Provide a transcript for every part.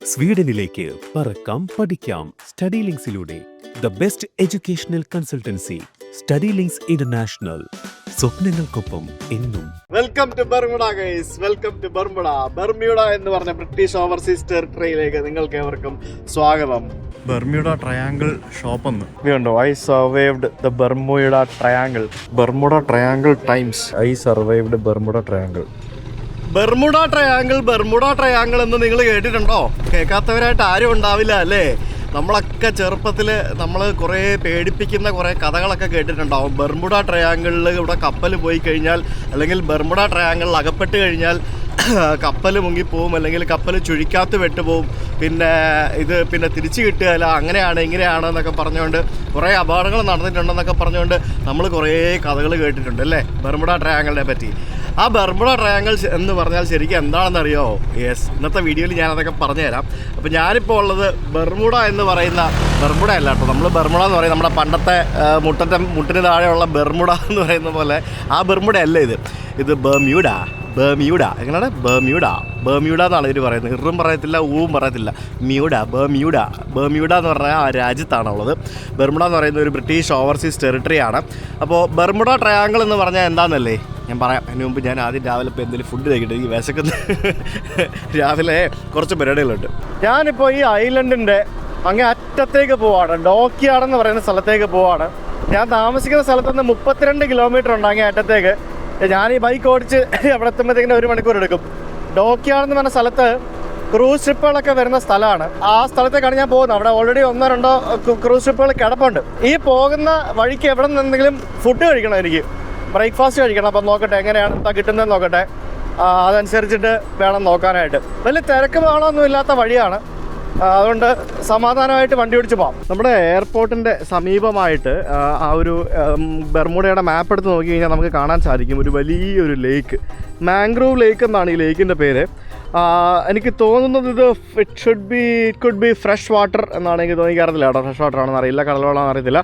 സ്വീഡനിലേക്ക് പറക്കാം പഠിക്കാം സ്റ്റഡി ലിങ്ക്സിലൂടെ the best educational consultancy study links international. സ്വപ്നങ്ങൾക്കൊപ്പം എന്നും. Welcome to Bermuda guys, welcome to Bermuda. Bermuda എന്ന് പറഞ്ഞ ബ്രിട്ടീഷ് ഓവർസീസ് ടെറിട്ടറിയിലേക്ക് നിങ്ങൾക്ക് ഏവർക്കും സ്വാഗതം. ബർമ്യൂഡ ട്രയാങ്കിൾ ഷോപ്പ് എന്ന് കണ്ടോ, I survived the Bermuda Triangle. Bermuda Triangle times I survived Bermuda Triangle. Bermuda Triangle എന്ന് നിങ്ങൾ കേട്ടിട്ടുണ്ടോ? കേൾക്കാത്തവരായിട്ട് ആരും ഉണ്ടാവില്ല അല്ലേ? നമ്മളൊക്കെ ചെറുപ്പത്തിൽ നമ്മൾ കുറേ പേടിപ്പിക്കുന്ന കുറേ കഥകളൊക്കെ കേട്ടിട്ടുണ്ടാവും. ബർമുഡ ട്രയാങ്കിളിൽ ഇവിടെ കപ്പൽ പോയി കഴിഞ്ഞാൽ, അല്ലെങ്കിൽ ബർമുഡ ട്രയാങ്കിളിൽ അകപ്പെട്ട് കഴിഞ്ഞാൽ കപ്പൽ മുങ്ങിപ്പോവും, അല്ലെങ്കിൽ കപ്പൽ ചുഴിക്കാത്ത് വെട്ടുപോവും, പിന്നെ തിരിച്ചു കിട്ടുകയില്ല, അങ്ങനെയാണ് ഇങ്ങനെയാണ് എന്നൊക്കെ പറഞ്ഞുകൊണ്ട് കുറേ അപകടങ്ങൾ നടന്നിട്ടുണ്ടെന്നൊക്കെ പറഞ്ഞുകൊണ്ട് നമ്മൾ കുറേ കഥകൾ കേട്ടിട്ടുണ്ട് അല്ലേ ബർമുഡ ട്രയാങ്കിളിനെ പറ്റി. ആ ബർമുഡ ട്രയാങ്കിൾ എന്ന് പറഞ്ഞാൽ ശരിക്കും എന്താണെന്ന് അറിയാമോ? യെസ്, ഇന്നത്തെ വീഡിയോയിൽ ഞാനതൊക്കെ പറഞ്ഞുതരാം. അപ്പോൾ ഞാനിപ്പോൾ ഉള്ളത് ബർമുഡ എന്ന് പറയുന്ന, ബർമുഡ അല്ല കേട്ടോ, നമ്മൾ ബർമുഡ എന്ന് പറയും നമ്മുടെ പണ്ടത്തെ മുട്ടിന് താഴെയുള്ള ബർമുഡ എന്ന് പറയുന്ന പോലെ ആ ബർമുഡ അല്ല ഇത് ബർമ്യൂഡ. എങ്ങനെയാണ്? ബർമ്യൂഡ എന്നാണ് ഇവർ പറയുന്നത്. ഇറും പറയത്തില്ല, ഊവും പറയത്തില്ല. ബർമ്യൂഡ എന്ന് പറഞ്ഞാൽ ആ രാജ്യത്താണുള്ളത്. ബർമുഡ എന്ന് പറയുന്ന ഒരു ബ്രിട്ടീഷ് ഓവർസീസ് ടെറിട്ടറിയാണ്. അപ്പോൾ ബർമുഡ ട്രയാങ്കിൾ എന്ന് പറഞ്ഞാൽ എന്താണെന്നല്ലേ ഞാൻ പറയാം. അതിന് മുമ്പ് ഞാൻ ആദ്യം രാവിലെ ഇപ്പോൾ എന്തെങ്കിലും ഫുഡ് കഴിക്കട്ടെ, ഈ വിശക്കുന്ന രാവിലെ കുറച്ച് പരിപാടികളുണ്ട്. ഞാനിപ്പോൾ ഈ ഐലൻഡിൻ്റെ അങ്ങേ അറ്റത്തേക്ക് പോവാണ്. ഡോക്യാർഡ് എന്ന് പറയുന്ന സ്ഥലത്തേക്ക് പോവാണ്. ഞാൻ താമസിക്കുന്ന സ്ഥലത്ത് നിന്ന് 32 കിലോമീറ്റർ ഉണ്ട് അങ്ങേ അറ്റത്തേക്ക്. ഞാൻ ഈ ബൈക്ക് ഓടിച്ച് അവിടെ എത്തുമ്പോഴത്തേക്കിന് 1 മണിക്കൂർ എടുക്കും. ഡോക്യാർഡ് എന്ന് പറഞ്ഞ സ്ഥലത്ത് ക്രൂസ് ഷിപ്പുകളൊക്കെ വരുന്ന സ്ഥലമാണ്. ആ സ്ഥലത്തേക്കാണ് ഞാൻ പോകുന്നത്. അവിടെ ഓൾറെഡി 1-2 ക്രൂസ് ഷിപ്പുകൾ കിടപ്പുണ്ട്. ഈ പോകുന്ന വഴിക്ക് എവിടെ നിന്നെങ്കിലും ഫുഡ് കഴിക്കണം, എനിക്ക് ബ്രേക്ക്ഫാസ്റ്റ് കഴിക്കണം. അപ്പം നോക്കട്ടെ എങ്ങനെയാണ് എന്താ കിട്ടുന്നതെന്ന് നോക്കട്ടെ. അതനുസരിച്ചിട്ട് വേണം നോക്കാനായിട്ട്. വലിയ തിരക്ക് ബഹളമൊന്നും ഇല്ലാത്ത വഴിയാണ്, അതുകൊണ്ട് സമാധാനമായിട്ട് വണ്ടി ഓടിച്ച് പോകാം. നമ്മുടെ എയർപോർട്ടിൻ്റെ സമീപമായിട്ട് ആ ഒരു ബർമുഡയുടെ മാപ്പ് എടുത്ത് നോക്കി കഴിഞ്ഞാൽ നമുക്ക് കാണാൻ സാധിക്കും ഒരു വലിയൊരു ലേക്ക്. മാംഗ്രൂവ് ലേക്ക് എന്നാണ് ഈ ലേക്കിൻ്റെ പേര്. എനിക്ക് തോന്നുന്നത് ഇത് it could be fresh water എന്നാണ് എനിക്ക് തോന്നിക്കാറില്ല കേട്ടോ. ഫ്രഷ് വാട്ടർ ആണെന്ന് അറിയില്ല, കടൽവെള്ളമാണെന്ന് അറിയത്തില്ല.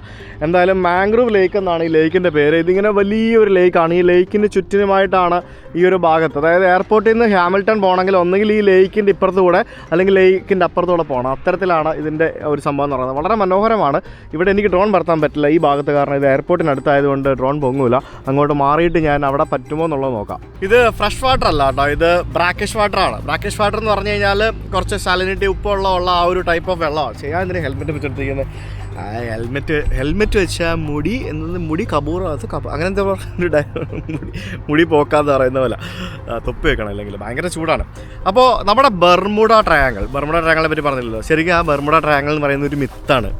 എന്തായാലും മാംഗ്രൂവ് ലേക്ക് എന്നാണ് ഈ ലേക്കിൻ്റെ പേര്. ഇതിങ്ങനെ വലിയൊരു ലേക്കാണ്. ഈ ലേക്കിന് ചുറ്റിനുമായിട്ടാണ് ഈ ഒരു ഭാഗത്ത്, അതായത് എയർപോർട്ടിൽ നിന്ന് ഹാമിൽട്ടൺ പോകണമെങ്കിൽ ഒന്നുകിൽ ഈ ലേക്കിൻ്റെ ഇപ്പുറത്തുകൂടെ അല്ലെങ്കിൽ ലേക്കിൻ്റെ അപ്പുറത്തൂടെ പോകണം. അത്തരത്തിലാണ് ഇതിൻ്റെ ഒരു സംഭവം എന്ന് പറയുന്നത്. വളരെ മനോഹരമാണ്. ഇവിടെ എനിക്ക് ഡ്രോൺ പറത്താൻ പറ്റില്ല ഈ ഭാഗത്ത്, കാരണം ഇത് എയർപോർട്ടിനടുത്തായതുകൊണ്ട് ഡ്രോൺ പൊങ്ങൂല. അങ്ങോട്ട് മാറിയിട്ട് ഞാൻ അവിടെ പറ്റുമോ എന്നുള്ളത് നോക്കാം. ഇത് ഫ്രഷ് വാട്ടർ അല്ല കേട്ടോ, ഇത് ബ്രാക്കിഷ് വാട്ടറാണ്. ബ്രാക്കിഷ് വാട്ടർ എന്ന് പറഞ്ഞു കഴിഞ്ഞാൽ കുറച്ച് സാലിനിറ്റി ഉള്ള ആ ഒരു ടൈപ്പ് ഓഫ് വെള്ളമാണ്. ചെയ്യാൻ ഇതിന് ഹെൽമെറ്റ് വെച്ചെടുത്തിരിക്കുന്നത്. ഹെൽമെറ്റ് വെച്ചാൽ മുടി കബൂറോ അങ്ങനെ എന്താ മുടി പോക്കാന്ന് പറയുന്ന പോലെ തൊപ്പി വെക്കണം, അല്ലെങ്കിൽ ഭയങ്കര ചൂടാണ്. അപ്പോൾ നമ്മുടെ ബർമുഡ ട്രയാങ്കിളിനെ പറ്റി പറഞ്ഞില്ലല്ലോ. ശരിക്കും ആ ബർമുഡ ട്രയാങ്കിൾ എന്ന് പറയുന്ന ഒരു മിത്താണ്.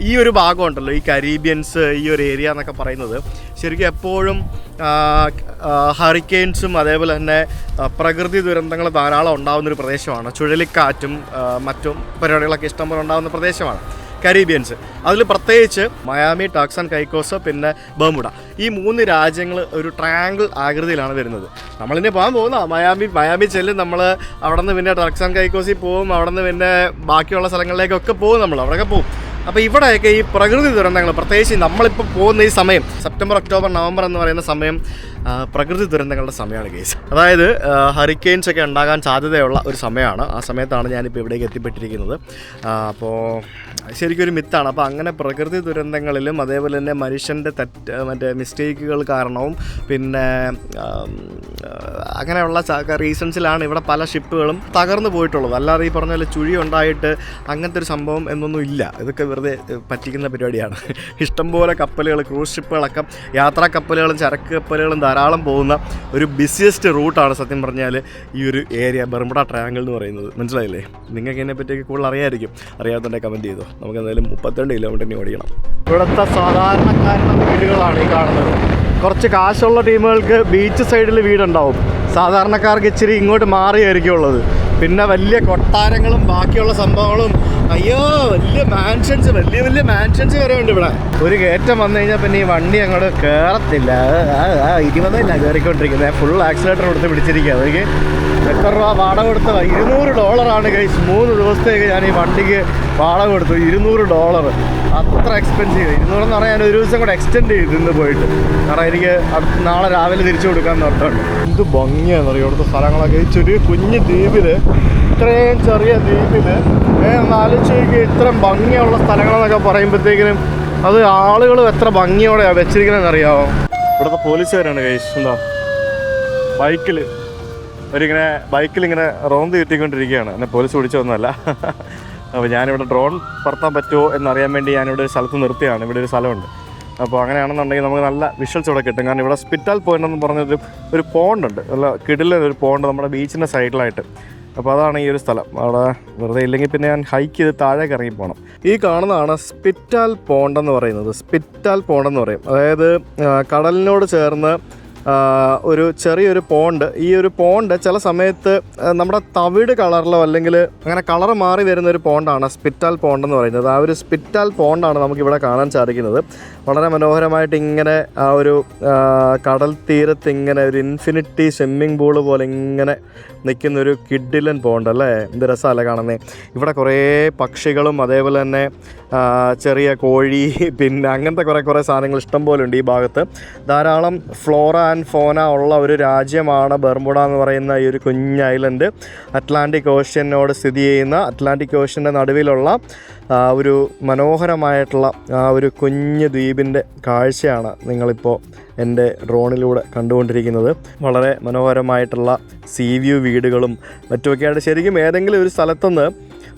ഈ ഒരു ഭാഗം ഉണ്ടല്ലോ, ഈ കരീബിയൻസ് ഈ ഒരു ഏരിയ എന്നൊക്കെ പറയുന്നത് ശരിക്കും എപ്പോഴും ഹറിക്കെയിൻസും അതേപോലെ തന്നെ പ്രകൃതി ദുരന്തങ്ങൾ ധാരാളം ഉണ്ടാകുന്നൊരു പ്രദേശമാണ്. ചുഴലിക്കാറ്റും മറ്റും പരിപാടികളൊക്കെ ഇഷ്ടംപോലെ ഉണ്ടാകുന്ന പ്രദേശമാണ് കരീബിയൻസ്. അതിൽ പ്രത്യേകിച്ച് മയാമി, ടർക്സ് ആൻഡ് കൈക്കോസ്, പിന്നെ ബർമുഡ, ഈ 3 രാജ്യങ്ങൾ ഒരു ട്രയാങ്കിൾ ആകൃതിയിലാണ് വരുന്നത്. നമ്മളിനി പോകാൻ പോകുന്ന മയാമി ചെല്ലും, നമ്മൾ അവിടെ നിന്ന് പിന്നെ ടർക്സ് ആൻഡ് കൈക്കോസിൽ പോവും, അവിടെ നിന്ന് പിന്നെ ബാക്കിയുള്ള സ്ഥലങ്ങളിലേക്കൊക്കെ പോകും, നമ്മൾ അവിടെയൊക്കെ പോകും. അപ്പോൾ ഇവിടെയൊക്കെ ഈ പ്രകൃതി ദുരന്തങ്ങൾ, പ്രത്യേകിച്ച് നമ്മളിപ്പോൾ പോകുന്ന ഈ സമയം സെപ്റ്റംബർ, ഒക്ടോബർ, നവംബർ എന്ന് പറയുന്ന സമയം പ്രകൃതി ദുരന്തങ്ങളുടെ സമയമാണ് കേസ്. അതായത് ഹറിക്കെയിൻസ് ഒക്കെ ഉണ്ടാകാൻ സാധ്യതയുള്ള ഒരു സമയമാണ്. ആ സമയത്താണ് ഞാനിപ്പോൾ ഇവിടേക്ക് എത്തിപ്പെട്ടിരിക്കുന്നത്. അപ്പോൾ ശരിക്കും ഒരു മിത്താണ്. അപ്പോൾ അങ്ങനെ പ്രകൃതി ദുരന്തങ്ങളിലും അതേപോലെ തന്നെ മനുഷ്യൻ്റെ മിസ്റ്റേക്കുകൾ കാരണവും പിന്നെ അങ്ങനെയുള്ള റീസൺസിലാണ് ഇവിടെ പല ഷിപ്പുകളും തകർന്നു പോയിട്ടുള്ളത്. അല്ലാതെ ഈ പറഞ്ഞ പോലെ ചുഴി ഉണ്ടായിട്ട് അങ്ങനത്തെ ഒരു സംഭവം എന്നൊന്നും ഇല്ല. ഇതൊക്കെ വെറുതെ പറ്റിക്കുന്ന പരിപാടിയാണ്. ഇഷ്ടംപോലെ കപ്പലുകൾ, ക്രൂസ് ഷിപ്പുകളൊക്കെ, യാത്രാ കപ്പലുകളും ചരക്ക് കപ്പലുകളും ധാരാളം പോകുന്ന ഒരു ബിസിയസ്റ്റ് റൂട്ടാണ് സത്യം പറഞ്ഞാൽ ഈ ഒരു ഏരിയ ബർമുഡ ട്രയാങ്കിൾ എന്ന് പറയുന്നത്. മനസ്സിലായില്ലേ? നിങ്ങൾക്ക് ഇതിനെ പറ്റിയൊക്കെ കൂടുതൽ അറിയാമായിരിക്കും. അറിയാത്തതുകൊണ്ട് കമൻറ്റ് ചെയ്തോ. നമുക്ക് എന്തായാലും 32 കിലോമീറ്ററിന് ഓടിക്കണം. ഇവിടുത്തെ സാധാരണക്കാരുടെ വീടുകളാണ് ഈ കാണുന്നത്. കുറച്ച് കാശുള്ള ടീമുകൾക്ക് ബീച്ച് സൈഡിൽ വീടുണ്ടാവും. സാധാരണക്കാർക്ക് ഇച്ചിരി ഇങ്ങോട്ട് മാറിയായിരിക്കും ഉള്ളത്. പിന്നെ വലിയ കൊട്ടാരങ്ങളും ബാക്കിയുള്ള സംഭവങ്ങളും, അയ്യോ വലിയ മാൻഷൻസ് വരെ ഉണ്ട് ഇവിടെ. ഒരു കയറ്റം വന്നു കഴിഞ്ഞാൽ പിന്നെ ഈ വണ്ടി അങ്ങോട്ട് കയറത്തില്ല. 20 കയറിക്കൊണ്ടിരിക്കുന്നത്. ഫുൾ ആക്സിലേറ്റർ കൊടുത്ത് പിടിച്ചിരിക്കുക. അതൊക്കെ എത്ര രൂപ വാടക കൊടുത്ത? $200 ഗൈസ്. 3 ദിവസത്തേക്ക് ഞാൻ ഈ വണ്ടിക്ക് വാടക കൊടുത്തു. $200. അത്ര എക്സ്പെൻസീവ്. 200 എന്ന് പറഞ്ഞാൽ ഞാൻ ഒരു ദിവസം കൂടെ എക്സ്റ്റെൻഡ് ചെയ്തു ഇന്ന് പോയിട്ട്. കാരണം എനിക്ക് നാളെ രാവിലെ തിരിച്ചു കൊടുക്കാൻ നിർത്തുന്നുണ്ട്. എന്ത് ഭംഗിയാണെന്ന് അറിയാം ഇവിടുത്തെ സ്ഥലങ്ങളൊക്കെ. ഈ ചെറിയ കുഞ്ഞ് ദ്വീപിൽ ഇത്രയും ചെറിയ ദ്വീപിൽ ഒന്ന് ആലോചിച്ച് ഇത്രയും ഭംഗിയുള്ള സ്ഥലങ്ങളെന്നൊക്കെ പറയുമ്പോഴത്തേക്കിനും അത് ആളുകൾ എത്ര ഭംഗിയോടെയാണ് വെച്ചിരിക്കണമെന്ന് അറിയാമോ? ഇവിടുത്തെ പോലീസുകാരാണ് കൈസ്. എന്താ ബൈക്കിലിങ്ങനെ റോന്ത് ചുറ്റിക്കൊണ്ടിരിക്കുകയാണ്. എന്നെ പോലീസ് പിടിച്ചതൊന്നുമല്ല. അപ്പോൾ ഞാനിവിടെ ഡ്രോൺ പറത്താൻ പറ്റുമോ എന്നറിയാൻ വേണ്ടി ഞാനിവിടെ ഒരു സ്ഥലത്ത് നിർത്തിയാണ്. ഇവിടെ ഒരു സ്ഥലമുണ്ട്. അപ്പോൾ അങ്ങനെയാണെന്നുണ്ടെങ്കിൽ നമുക്ക് നല്ല വിഷ്വൽസ് ഇവിടെ കിട്ടും. കാരണം ഇവിടെ സ്പിറ്റാൽ പോയിന്റ് എന്ന് പറഞ്ഞൊരു ഒരു പോണ്ടുണ്ട്, നല്ല കിടിലൊരു പോണ്ട് നമ്മുടെ ബീച്ചിൻ്റെ സൈഡിലായിട്ട്. അപ്പോൾ അതാണ് ഈ ഒരു സ്ഥലം. അവിടെ വെറുതെ ഇല്ലെങ്കിൽ പിന്നെ ഞാൻ ഹൈക്ക് ചെയ്ത് താഴേക്ക് ഇറങ്ങി പോകണം. ഈ കാണുന്നതാണ് സ്പിറ്റാൽ പോണ്ടെന്ന് പറയുന്നത്. സ്പിറ്റാൽ പോണ്ടെന്ന് പറയും. അതായത് കടലിനോട് ചേർന്ന് ഒരു ചെറിയൊരു പോണ്ട്. ഈ ഒരു പോണ്ട് ചില സമയത്ത് നമ്മുടെ തവിട് കളറിലോ അല്ലെങ്കിൽ അങ്ങനെ കളർ മാറി വരുന്ന ഒരു പോണ്ടാണ് സ്പിറ്റാൽ പോണ്ടെന്ന് പറയുന്നത്. ആ ഒരു സ്പിറ്റാൽ പോണ്ടാണ് നമുക്കിവിടെ കാണാൻ സാധിക്കുന്നത്. വളരെ മനോഹരമായിട്ട് ഇങ്ങനെ ആ ഒരു കടൽ തീരത്ത് ഇങ്ങനെ ഒരു ഇൻഫിനിറ്റി സ്വിമ്മിംഗ് പൂള് പോലെ ഇങ്ങനെ നിൽക്കുന്നൊരു കിഡിലൻ പോണ്ട് അല്ലേ. എന്ത് രസമല്ലേ കാണുന്നത്. ഇവിടെ കുറേ പക്ഷികളും അതേപോലെ തന്നെ ചെറിയ കോഴി പിന്നെ അങ്ങനത്തെ കുറേ സാധനങ്ങൾ ഇഷ്ടം പോലെ ഉണ്ട്. ഈ ഭാഗത്ത് ധാരാളം ഫ്ലോറ ആൻഡ് ഫോന ഉള്ള ഒരു രാജ്യമാണ് ബർമുഡ എന്ന് പറയുന്ന ഈ ഒരു കുഞ്ഞ് ഐലൻഡ്. അറ്റ്ലാന്റിക് ഓഷ്യനോട് സ്ഥിതി ചെയ്യുന്ന, അറ്റ്ലാന്റിക് ഓഷ്യൻ്റെ നടുവിലുള്ള ഒരു മനോഹരമായിട്ടുള്ള ആ ഒരു കുഞ്ഞ് ദ്വീപിൻ്റെ കാഴ്ചയാണ് നിങ്ങളിപ്പോൾ എൻ്റെ ഡ്രോണിലൂടെ കണ്ടുകൊണ്ടിരിക്കുന്നത്. വളരെ മനോഹരമായിട്ടുള്ള സീ വ്യൂ വീടുകളും മറ്റുമൊക്കെയായിട്ട് ശരിക്കും ഏതെങ്കിലും ഒരു സ്ഥലത്തുനിന്ന്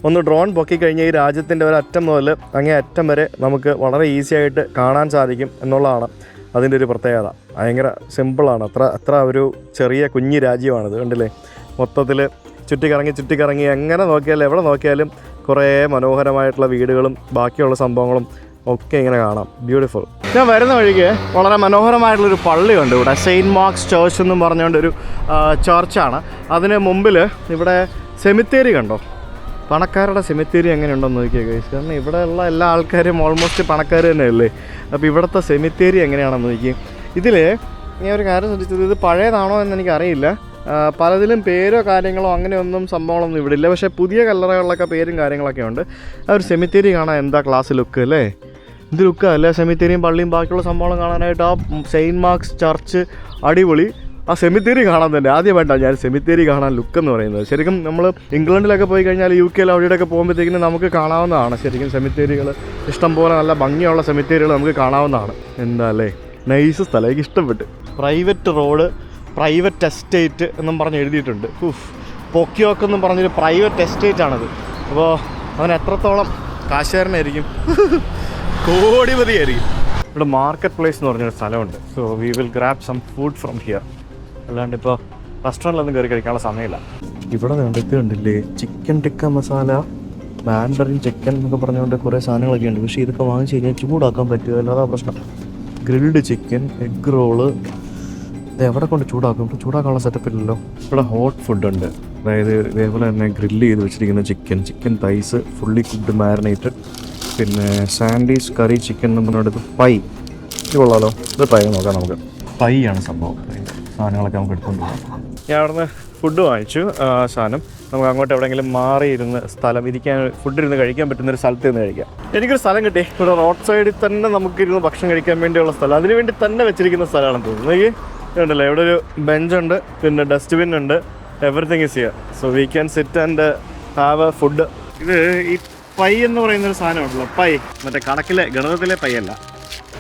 ഒന്ന് ഡ്രോൺ പൊക്കിക്കഴിഞ്ഞാൽ ഈ രാജ്യത്തിൻ്റെ ഒരറ്റം മുതൽ അങ്ങേ അറ്റം വരെ നമുക്ക് വളരെ ഈസി ആയിട്ട് കാണാൻ സാധിക്കും എന്നുള്ളതാണ് അതിൻ്റെ ഒരു പ്രത്യേകത. ഭയങ്കര സിമ്പിളാണ്. അത്ര ഒരു ചെറിയ കുഞ്ഞ് രാജ്യമാണിത്. കണ്ടില്ലേ, മൊത്തത്തിൽ ചുറ്റിക്കറങ്ങി എങ്ങനെ നോക്കിയാലും എവിടെ നോക്കിയാലും കുറേ മനോഹരമായിട്ടുള്ള വീടുകളും ബാക്കിയുള്ള സംഭവങ്ങളും ഒക്കെ ഇങ്ങനെ കാണാം. ബ്യൂട്ടിഫുൾ. ഞാൻ വരുന്ന വഴിക്ക് വളരെ മനോഹരമായിട്ടുള്ളൊരു പള്ളിയുണ്ട് ഇവിടെ. സെയിൻറ്റ് മാർക്സ് ചർച്ച് എന്നും പറഞ്ഞുകൊണ്ടൊരു ചർച്ചാണ്. അതിന് മുമ്പിൽ ഇവിടെ സെമിത്തേരി കണ്ടോ, പണക്കാരുടെ സെമിത്തേരി എങ്ങനെയുണ്ടെന്ന് നോക്കിയാൽ ഗൈസ്. കാരണം ഇവിടെയുള്ള എല്ലാ ആൾക്കാരും ഓൾമോസ്റ്റ് പണക്കാർ തന്നെയല്ലേ. അപ്പോൾ ഇവിടുത്തെ സെമിത്തേരി എങ്ങനെയാണെന്ന് നോക്കി. ഇതിൽ ഞാൻ ഒരു കാര്യം ശ്രദ്ധിച്ചത്, ഇത് പഴയതാണോ എന്ന് എനിക്കറിയില്ല. പലതിലും പേരോ കാര്യങ്ങളോ അങ്ങനെയൊന്നും സംഭവങ്ങളൊന്നും ഇവിടെ ഇല്ല. പക്ഷേ പുതിയ കല്ലറകളിലൊക്കെ പേരും കാര്യങ്ങളൊക്കെ ഉണ്ട്. ആ ഒരു സെമിത്തേരി കാണാൻ എന്താ ക്ലാസ് ലുക്ക് അല്ലേ. ഇത് ലുക്കാണ് അല്ലേ. സെമിത്തേരിയും പള്ളിയും ബാക്കിയുള്ള സംഭവങ്ങളും കാണാനായിട്ട് ആ സെയിൻറ്റ് മാർക്സ് ചർച്ച് അടിപൊളി. ആ സെമിത്തേരി കാണാൻ തന്നെ ആദ്യമായിട്ടാണ് ഞാൻ സെമിത്തേരി കാണാൻ ലുക്ക് എന്ന് പറയുന്നത്. ശരിക്കും നമ്മൾ ഇംഗ്ലണ്ടിലൊക്കെ പോയി കഴിഞ്ഞാൽ UK അവിടെയൊക്കെ പോകുമ്പോഴത്തേക്കിനും നമുക്ക് കാണാവുന്നതാണ് ശരിക്കും സെമിത്തേരികൾ. ഇഷ്ടംപോലെ നല്ല ഭംഗിയുള്ള സെമിത്തേരികൾ നമുക്ക് കാണാവുന്നതാണ്. എന്താ അല്ലേ, നൈസ് സ്ഥലം, എനിക്ക് ഇഷ്ടപ്പെട്ട്. പ്രൈവറ്റ് റോഡ്, പ്രൈവറ്റ് എസ്റ്റേറ്റ് എന്നും പറഞ്ഞ് എഴുതിയിട്ടുണ്ട്. പൊക്കിയോക്ക് എന്നും പറഞ്ഞൊരു പ്രൈവറ്റ് എസ്റ്റേറ്റ് ആണത്. അപ്പോൾ അവൻ എത്രത്തോളം കാശുകാരനായിരിക്കും, കോടിപതിയായിരിക്കും. ഇവിടെ മാർക്കറ്റ് പ്ലേസ് എന്ന് പറഞ്ഞൊരു സ്ഥലമുണ്ട്. So we will grab some food from here. അല്ലാണ്ട് ഇപ്പോൾ റെസ്റ്റോറൻറ്റിലൊന്നും കയറി കഴിക്കാനുള്ള സമയമില്ല. ഇവിടെ കണ്ടില്ലേ, chicken tikka masala, mandarin chicken എന്നൊക്കെ പറഞ്ഞുകൊണ്ട് കുറേ സാധനങ്ങളൊക്കെ ഉണ്ട്. പക്ഷേ ഇതൊക്കെ വാങ്ങിച്ച് കഴിഞ്ഞാൽ ചൂടാക്കാൻ പറ്റുമോ അല്ലാതെ പ്രശ്നം. ഗ്രിൽഡ് ചിക്കൻ, എഗ് റോള്, ഇത് എവിടെ കൊണ്ട് ചൂടാക്കും? ഇപ്പോൾ ചൂടാക്കാനുള്ള സെറ്റപ്പ് ഇല്ലല്ലോ. ഇവിടെ ഹോട്ട് ഫുഡുണ്ട്. അതായത് ഇതേപോലെ തന്നെ ഗ്രില്ല് ചെയ്ത് വെച്ചിരിക്കുന്ന chicken thighs fully cooked marinated. പിന്നെ സാൻഡീസ് കറി ചിക്കൻ എന്ന് പറഞ്ഞിട്ട് പൈ. ഇത് കൊള്ളാലോ. ഇത് പൈ നോക്കാം നമുക്ക്. പൈ ആണ് സംഭവം. സാധനങ്ങളൊക്കെ നമുക്ക് എടുത്തുകൊണ്ട് പോകാം. ഞാൻ അവിടുന്ന് ഫുഡ് വാങ്ങിച്ചു. സാധനം നമുക്ക് അങ്ങോട്ട് എവിടെയെങ്കിലും മാറിയിരുന്ന് സ്ഥലം ഇരിക്കാൻ, ഫുഡിരുന്ന് കഴിക്കാൻ പറ്റുന്നൊരു സ്ഥലത്ത് നിന്ന് കഴിക്കാം. എനിക്കൊരു സ്ഥലം കിട്ടി. ഇവിടെ റോഡ് സൈഡിൽ തന്നെ നമുക്കിരുന്ന് ഭക്ഷണം കഴിക്കാൻ വേണ്ടിയുള്ള സ്ഥലം, അതിന് വേണ്ടി തന്നെ വെച്ചിരിക്കുന്ന സ്ഥലമാണെന്ന് തോന്നുന്നു. എനിക്ക് ഉണ്ടല്ലോ, ഇവിടെ ഒരു ബെഞ്ചുണ്ട്, പിന്നെ ഡസ്റ്റ്ബിൻ ഉണ്ട്, everything is here. So we can sit and have A food. ഇത് ഈ പൈ എന്ന് പറയുന്നൊരു സാധനമുണ്ടല്ലോ, പൈ മറ്റേ കണക്കിലെ ഗണിതത്തിലെ പൈ അല്ല.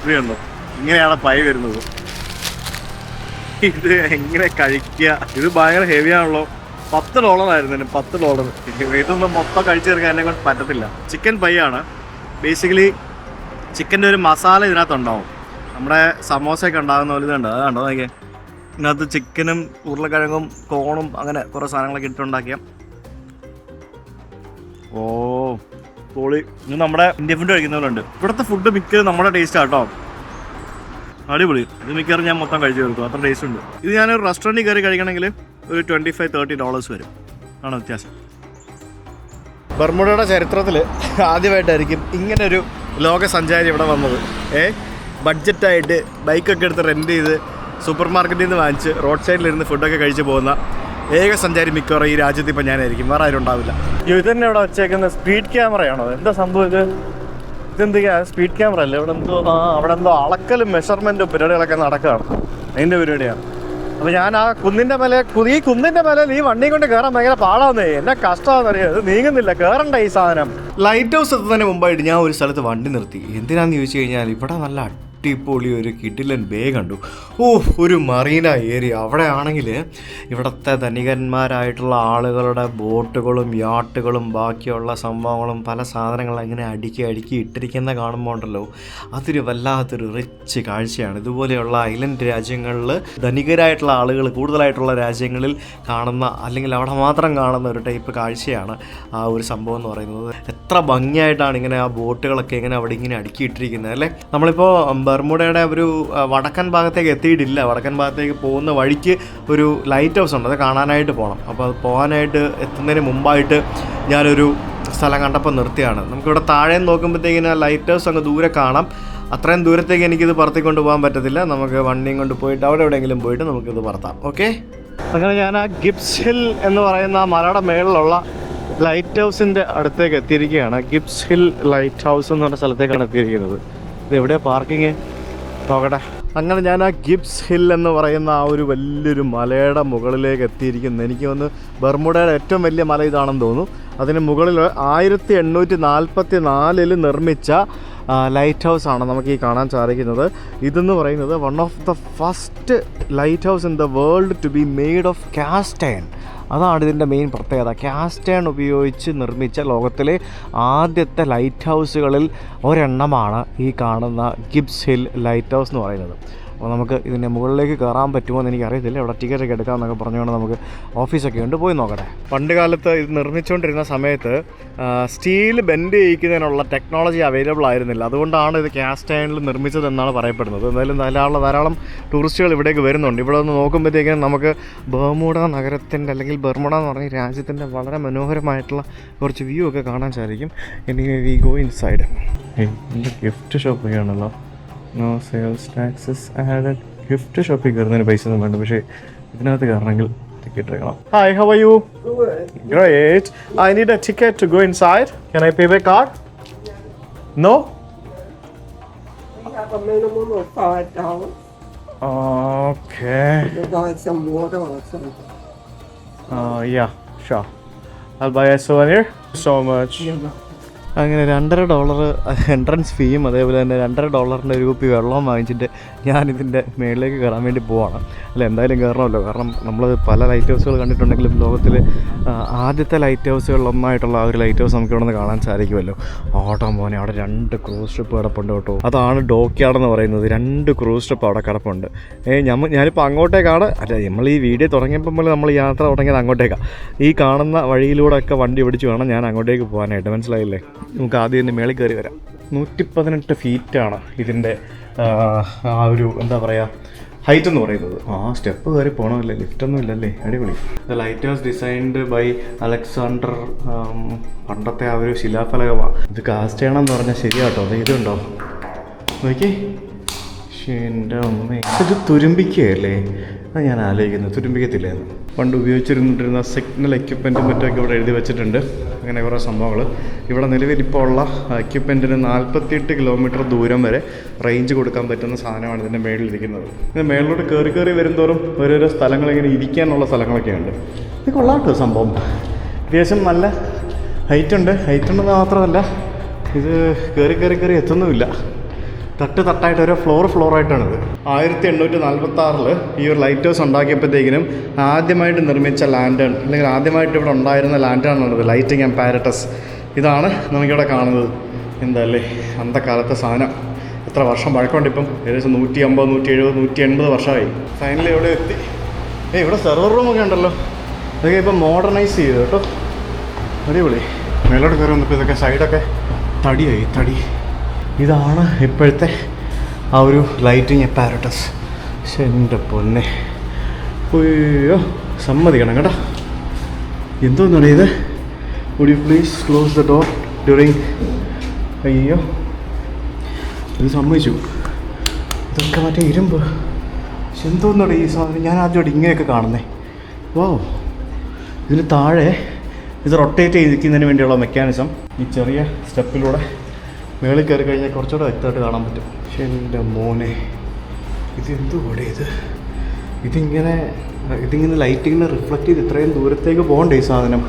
ഇത് കണ്ടോ, ഇങ്ങനെയാണ് പൈ വരുന്നത്. ഇത് എങ്ങനെ കഴിക്കുക? ഇത് ഭയങ്കര ഹെവിയാണല്ലോ. $10 $10. ഇതൊന്നും മൊത്തം കഴിച്ചു തീർക്കാൻ എന്നെ കൊണ്ട് പറ്റത്തില്ല. ചിക്കൻ പൈ ആണ്. ബേസിക്കലി ചിക്കൻ്റെ ഒരു മസാല ഇതിനകത്തുണ്ടാവും. നമ്മുടെ സമോസയൊക്കെ ഉണ്ടാകുന്ന പോലെ ഇതുണ്ട്. അത് കണ്ടോ നോക്കിയേ. ഇതിനകത്ത് ചിക്കനും ഉരുളക്കിഴങ്ങും കോണും അങ്ങനെ കുറേ സാധനങ്ങളൊക്കെ ഇട്ടുണ്ടാക്കിയ. ഓ പൊളി. ഇത് നമ്മുടെ ഇന്ത്യൻ ഫുഡ് കഴിക്കുന്നവരുണ്ട്. ഇവിടുത്തെ ഫുഡ് മിക്ക നമ്മുടെ ടേസ്റ്റ് ആട്ടോ, അടിപൊളി. ഇത് മിക്കവാറും ഞാൻ മൊത്തം കഴിച്ചു തീർക്കും, അത്ര ടേസ്റ്റ് ഉണ്ട്. ഇത് ഞാനൊരു റെസ്റ്റോറൻറ്റിൽ കയറി കഴിക്കണമെങ്കിൽ ഒരു $25-30 വരും. ആണ് വ്യത്യാസം. ബർമുഡയുടെ ചരിത്രത്തിൽ ആദ്യമായിട്ടായിരിക്കും ഇങ്ങനൊരു ലോകസഞ്ചാരി ഇവിടെ വന്നത്. ബഡ്ജറ്റായിട്ട് ബൈക്കൊക്കെ എടുത്ത് റെൻറ്റ് ചെയ്ത് സൂപ്പർ മാർക്കറ്റിൽ നിന്ന് വാങ്ങിച്ച് റോഡ് സൈഡിലിരുന്ന് ഫുഡൊക്കെ കഴിച്ച് പോകുന്ന ഏക സഞ്ചാരി മിക്കവാറും ഈ രാജ്യത്ത് ഇപ്പം ഞാനായിരിക്കും. വേറെ ആരും ഉണ്ടാവില്ല. ഇത് തന്നെ ഇവിടെ വെച്ചേക്കുന്ന സ്പീഡ് ക്യാമറയാണോ? എന്താ സംഭവം ഇത്? ഇതെന്തൊക്കെയാ? സ്പീഡ് ക്യാമറ അല്ലേ? അവിടെ എന്തോ അളക്കലും മെഷർമെൻറ്റും പരിപാടികളൊക്കെ നടക്കുകയാണ്. അതിൻ്റെ പരിപാടിയാണ്. അപ്പോൾ ഞാൻ ആ കുന്നിൻ്റെ മേലെ ഈ വണ്ടിയും കൊണ്ട് കയറാൻ ഭയങ്കര പാടാവുന്നേ. എന്നെ കഷ്ടമാണെന്നറിയാം, ഇത് നീങ്ങുന്നില്ല, കയറണ്ട ഈ സാധനം. ലൈറ്റ് ഹൗസ് എത്തുന്നതിന് മുമ്പായിട്ട് ഞാൻ ഒരു സ്ഥലത്ത് വണ്ടി നിർത്തി. എന്തിനാന്ന് ചോദിച്ചു കഴിഞ്ഞാൽ ഇവിടെ നല്ല അടിപൊളി ഒരു കിടിലൻ ബേ കണ്ടു. ഒരു മറീന ഏരിയ. അവിടെ ആണെങ്കിൽ ഇവിടുത്തെ ധനികന്മാരായിട്ടുള്ള ആളുകളുടെ ബോട്ടുകളും യാട്ടുകളും ബാക്കിയുള്ള സംഭവങ്ങളും പല സാധനങ്ങളും അങ്ങനെ അടുക്കി ഇട്ടിരിക്കുന്ന കാണുമ്പോൾ ഉണ്ടല്ലോ, അതൊരു വല്ലാത്തൊരു റിച്ച് കാഴ്ചയാണ്. ഇതുപോലെയുള്ള ഐലൻഡ് രാജ്യങ്ങളിൽ ധനികരായിട്ടുള്ള ആളുകൾ കൂടുതലായിട്ടുള്ള രാജ്യങ്ങളിൽ കാണുന്ന, അല്ലെങ്കിൽ അവിടെ മാത്രം കാണുന്ന ഒരു ടൈപ്പ് കാഴ്ചയാണ് ആ ഒരു സംഭവം എന്ന് പറയുന്നത്. എത്ര ഭംഗിയായിട്ടാണ് ഇങ്ങനെ ആ ബോട്ടുകളൊക്കെ ഇങ്ങനെ അവിടെ ഇങ്ങനെ അടുക്കിയിട്ടിരിക്കുന്നത് അല്ലേ. നമ്മളിപ്പോൾ ബർമുഡയുടെ ഒരു വടക്കൻ ഭാഗത്തേക്ക് എത്തിയിട്ടില്ല. വടക്കൻ ഭാഗത്തേക്ക് പോകുന്ന വഴിക്ക് ഒരു ലൈറ്റ് ഹൗസ് ഉണ്ട്, അത് കാണാനായിട്ട് പോകണം. അപ്പോൾ അത് പോകാനായിട്ട് എത്തുന്നതിന് മുമ്പായിട്ട് ഞാനൊരു സ്ഥലം കണ്ടപ്പോൾ നിർത്തിയാണ്. നമുക്കിവിടെ താഴെ നോക്കുമ്പോഴത്തേക്കിന് ലൈറ്റ് ഹൗസ് അങ്ങ് ദൂരെ കാണാം. അത്രയും ദൂരത്തേക്ക് എനിക്കിത് പറത്തിക്കൊണ്ട് പോകാൻ പറ്റത്തില്ല. നമുക്ക് വണ്ടിയും കൊണ്ട് പോയിട്ട് അവിടെ എവിടെയെങ്കിലും പോയിട്ട് നമുക്കിത് പറത്താം. ഓക്കെ, അങ്ങനെ ഞാൻ ആ ഗിബ്സ് ഹിൽ എന്ന് പറയുന്ന മലയുടെ മേളിലുള്ള ലൈറ്റ് ഹൗസിൻ്റെ അടുത്തേക്ക് എത്തിയിരിക്കുകയാണ്. ഗിബ്സ് ഹിൽ ലൈറ്റ് ഹൗസ് എന്ന് പറഞ്ഞ സ്ഥലത്തേക്കാണ് എത്തിയിരിക്കുന്നത്. ഇത് എവിടെയാണ് പാർക്കിങ് നോക്കട്ടെ. അങ്ങനെ ഞാൻ ആ ഗിബ്സ് ഹിൽ എന്ന് പറയുന്ന ആ ഒരു വലിയൊരു മലയുടെ മുകളിലേക്ക് എത്തിയിരിക്കുന്നു. എനിക്ക് തോന്നുന്നു ബർമുഡയുടെ ഏറ്റവും വലിയ മല ഇതാണെന്ന് തോന്നുന്നു. അതിന് മുകളിൽ 1844 നിർമ്മിച്ച ലൈറ്റ് ഹൗസാണ് നമുക്ക് ഈ കാണാൻ സാധിക്കുന്നത്. ഇതെന്ന് പറയുന്നത് one of the first lighthouse in the world to be made of cast iron. അതാണ് ഇതിൻ്റെ മെയിൻ പ്രത്യേകത. കാസ്റ്റ് അയൺ ഉപയോഗിച്ച് നിർമ്മിച്ച ലോകത്തിലെ ആദ്യത്തെ ലൈറ്റ് ഹൗസുകളിൽ ഒരെണ്ണമാണ് ഈ കാണുന്ന ഗിബ്സ് ഹിൽ ലൈറ്റ് ഹൗസ് എന്ന് പറയുന്നത്. അപ്പോൾ നമുക്ക് ഇതിൻ്റെ മുകളിലേക്ക് കയറാൻ പറ്റുമോ എന്ന് എനിക്കറിയത്തില്ല. ഇവിടെ ടിക്കറ്റൊക്കെ എടുക്കാമെന്നൊക്കെ പറഞ്ഞുകൊണ്ട് നമുക്ക് ഓഫീസൊക്കെ ഉണ്ട്, പോയി നോക്കട്ടെ. പണ്ട് കാലത്ത് ഇത് നിർമ്മിച്ചുകൊണ്ടിരുന്ന സമയത്ത് സ്റ്റീൽ ബെൻഡ് ചെയ്യിക്കുന്നതിനുള്ള ടെക്നോളജി അവൈലബിൾ ആയിരുന്നില്ല. അതുകൊണ്ടാണ് ഇത് കാസ്റ്റ് അയണിൽ നിർമ്മിച്ചതെന്നാണ് പറയപ്പെടുന്നത്. എന്തായാലും ധാരാളം ടൂറിസ്റ്റുകൾ ഇവിടേക്ക് വരുന്നുണ്ട്. ഇവിടെ ഒന്ന് നോക്കുമ്പോഴത്തേക്കും നമുക്ക് ബർമുഡ നഗരത്തിൻ്റെ, അല്ലെങ്കിൽ ബർമുഡ എന്ന് പറഞ്ഞ രാജ്യത്തിൻ്റെ വളരെ മനോഹരമായിട്ടുള്ള കുറച്ച് വ്യൂ ഒക്കെ കാണാൻ സാധിക്കും. എനിക്ക് വി ഗോ ഇൻസൈഡ്. എൻ്റെ ഗിഫ്റ്റ് ഷോപ്പൊക്കെയാണല്ലോ. No sales taxes added. Gift ഷോപ്പിൽ കയറുന്നതിന് പൈസ ഒന്നും വേണ്ട, പക്ഷേ ഇതിനകത്ത് കയറണമെങ്കിൽ ടിക്കറ്റ് എടുക്കണം. Hi, how are you? Great. I need a ticket to go inside. Can I pay by card? No? We have a minimum of $5. Okay. You got some water or something? Yeah, sure. I'll buy a souvenir. So much. അങ്ങനെ $2.50 entrance ഫീയും അതേപോലെ തന്നെ $2.50 ഒരു കുപ്പി വെള്ളവും വാങ്ങിച്ചിട്ട് ഞാനിതിൻ്റെ മേളിലേക്ക് കയറാൻ വേണ്ടി പോവാണ്. അല്ല, എന്തായാലും കയറണമല്ലോ. കാരണം നമ്മൾ പല ലൈറ്റ് ഹൗസുകൾ കണ്ടിട്ടുണ്ടെങ്കിലും ലോകത്തിൽ ആദ്യത്തെ ലൈറ്റ് ഹൗസുകളിലൊന്നായിട്ടുള്ള ആ ഒരു ലൈറ്റ് ഹൗസ് നമുക്ക് ഇവിടെ നിന്ന് കാണാൻ സാധിക്കുമല്ലോ. ഓട്ടം പോനെ അവിടെ 2 ക്രൂസ് ഷിപ്പ് കിടപ്പുണ്ട് കേട്ടോ. അതാണ് ഡോക്യാർഡ് പറയുന്നത്. 2 ക്രൂസ് ഷിപ്പ് അവിടെ കിടപ്പുണ്ട്. ഞാനിപ്പോൾ അങ്ങോട്ടേക്കാണ്, അല്ല, നമ്മൾ ഈ വീഡിയോ തുടങ്ങിയപ്പോൾ മുതൽ നമ്മൾ യാത്ര തുടങ്ങിയത് അങ്ങോട്ടേക്കാണ്. ഈ കാണുന്ന വഴിയിലൂടെ ഒക്കെ വണ്ടി പിടിച്ച് വേണം ഞാൻ അങ്ങോട്ടേക്ക് പോകാനായിട്ട്. മനസ്സിലായില്ലേ? നമുക്ക് ആദ്യം ഇതിൻ്റെ മേളിൽ കയറി വരാം. 118 ഫീറ്റാണ് ഇതിൻ്റെ ആ ഒരു എന്താ പറയുക ഹൈറ്റ് എന്ന് പറയുന്നത്. സ്റ്റെപ്പ് കയറി പോകണമല്ലേ, ലിഫ്റ്റൊന്നും ഇല്ലല്ലേ. അടിപൊളി. The lighthouse designed by Alexander. പണ്ടത്തെ ആ ഒരു ശിലാഫലകമാണ്. ഇത് കാസ്റ്റ് ചെയ്യണമെന്ന് പറഞ്ഞാൽ ശരിയാട്ടോ. അത് ഇതുണ്ടോ നോക്കി. എൻ്റെ അമ്മ, ഇത് തുരുമ്പിക്കുകയല്ലേ? അത് ഞാൻ ആലോചിക്കുന്നത്, തുരുമ്പിക്കത്തില്ലായിരുന്നു. പണ്ട് ഉപയോഗിച്ചിരുന്നിട്ടിരുന്ന സിഗ്നൽ എക്യുപ്മെൻറ്റും മറ്റൊക്കെ ഇവിടെ എഴുതി വെച്ചിട്ടുണ്ട്. അങ്ങനെ കുറേ സംഭവങ്ങൾ. ഇവിടെ നിലവിലിപ്പോൾ ഉള്ള എക്യുപ്മെൻറ്റിന് 48 കിലോമീറ്റർ ദൂരം വരെ റേഞ്ച് കൊടുക്കാൻ പറ്റുന്ന സാധനമാണ് ഇതിൻ്റെ മേളിലിരിക്കുന്നത്. ഇത് മേളിലോട്ട് കയറി വരുന്തോറും ഓരോരോ സ്ഥലങ്ങൾ ഇങ്ങനെ ഇരിക്കാനുള്ള സ്ഥലങ്ങളൊക്കെ ഉണ്ട്. ഇത് കൊള്ളാട്ടോ സംഭവം. അത്യാവശ്യം നല്ല ഹൈറ്റുണ്ട്. ഹൈറ്റുണ്ടെന്ന് മാത്രമല്ല, ഇത് കയറി എത്തുന്നുമില്ല. തട്ടായിട്ട് ഓരോ ഫ്ലോറായിട്ടാണിത്. 1846 ഈ ഒരു ലൈറ്റ് ഹൗസ് ഉണ്ടാക്കിയപ്പോഴത്തേക്കിനും ആദ്യമായിട്ട് നിർമ്മിച്ച ലാൻഡേൺ, അല്ലെങ്കിൽ ആദ്യമായിട്ട് ഇവിടെ ഉണ്ടായിരുന്ന ലാൻഡേണാണിത്. ലൈറ്റിംഗ് ആംപാരറ്റസ്. ഇതാണ് നമുക്കിവിടെ കാണുന്നത്. എന്താല്ലേ അന്നത്തെ സാധനം. എത്ര വർഷം പഴക്കമുണ്ട് ഇപ്പം? ഏകദേശം 150, 170, 180 വർഷമായി. ഫൈനലി ഇവിടെ എത്തി. ഇവിടെ സെർവർ റൂമൊക്കെ ഉണ്ടല്ലോ. ഇതൊക്കെ ഇപ്പം മോഡേണൈസ് ചെയ്തു കേട്ടോ. അടിപൊളി. മേലോട്ട് കയറി വന്നപ്പോൾ ഇതൊക്കെ സൈഡൊക്കെ തടി. ഇതാണ് ഇപ്പോഴത്തെ ആ ഒരു ലൈറ്റിംഗ് അപ്പാരറ്റസ്. പക്ഷെ എൻ്റെ പൊന്നെ, അയ്യോ സമ്മതിക്കണം കേട്ടോ. എന്തോന്നാണ് ഇത്? Would you please close the door during. അയ്യോ, ഇത് സമ്മതിച്ചു. ഇതൊക്കെ മറ്റേ ഇരുമ്പ്. പക്ഷെ എന്തോന്നാണ് ഈ സാധനം? ഞാൻ ആദ്യമായിട്ട് ഇങ്ങനെയൊക്കെ കാണുന്നേ. വൗ. ഇതിന് താഴെ ഇത് റൊട്ടേറ്റ് ചെയ്തിരിക്കുന്നതിന് വേണ്ടിയുള്ള മെക്കാനിസം. ഈ ചെറിയ സ്റ്റെപ്പിലൂടെ മേളിൽ കയറി കഴിഞ്ഞാൽ കുറച്ചുകൂടെ വ്യക്തമായിട്ട് കാണാൻ പറ്റും. പക്ഷെ എൻ്റെ മോനെ, ഇതെന്തുകൂടെ ഇത്? ഇതിങ്ങനെ ലൈറ്റിങ്ങനെ റിഫ്ലക്റ്റ് ചെയ്ത് ഇത്രയും ദൂരത്തേക്ക് പോകണ്ടേ ഈ സാധനം.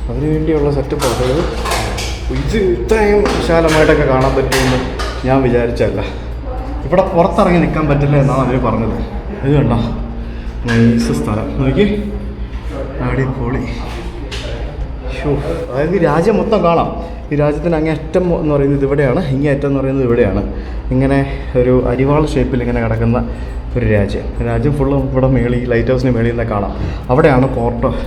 അതിനു വേണ്ടിയുള്ള സെറ്റപ്പ് അത്. ഇത് ഇത്രയും വിശാലമായിട്ടൊക്കെ കാണാൻ പറ്റുമെന്ന് ഞാൻ വിചാരിച്ചല്ല. ഇവിടെ പുറത്തിറങ്ങി നിൽക്കാൻ പറ്റില്ല എന്നാണ് അവർ പറഞ്ഞത്. ഇത് കണ്ടോ, നൈസ് സ്ഥലം നോക്കി, അടിപൊളി. അതായത് ഈ രാജ്യം മൊത്തം കാണാം. ഈ രാജ്യത്തിന് അങ്ങേയറ്റം എന്ന് പറയുന്നത് ഇവിടെയാണ്, ഇങ്ങേയറ്റം എന്ന് പറയുന്നത് ഇവിടെയാണ്. ഇങ്ങനെ ഒരു അരിവാൾ ഷേപ്പിൽ ഇങ്ങനെ കിടക്കുന്ന ഒരു രാജ്യം ഫുള്ള് ഇവിടെ മേളി, ലൈറ്റ് ഹൗസിന് മേളിൽ നിന്ന് കാണാം. അവിടെയാണ്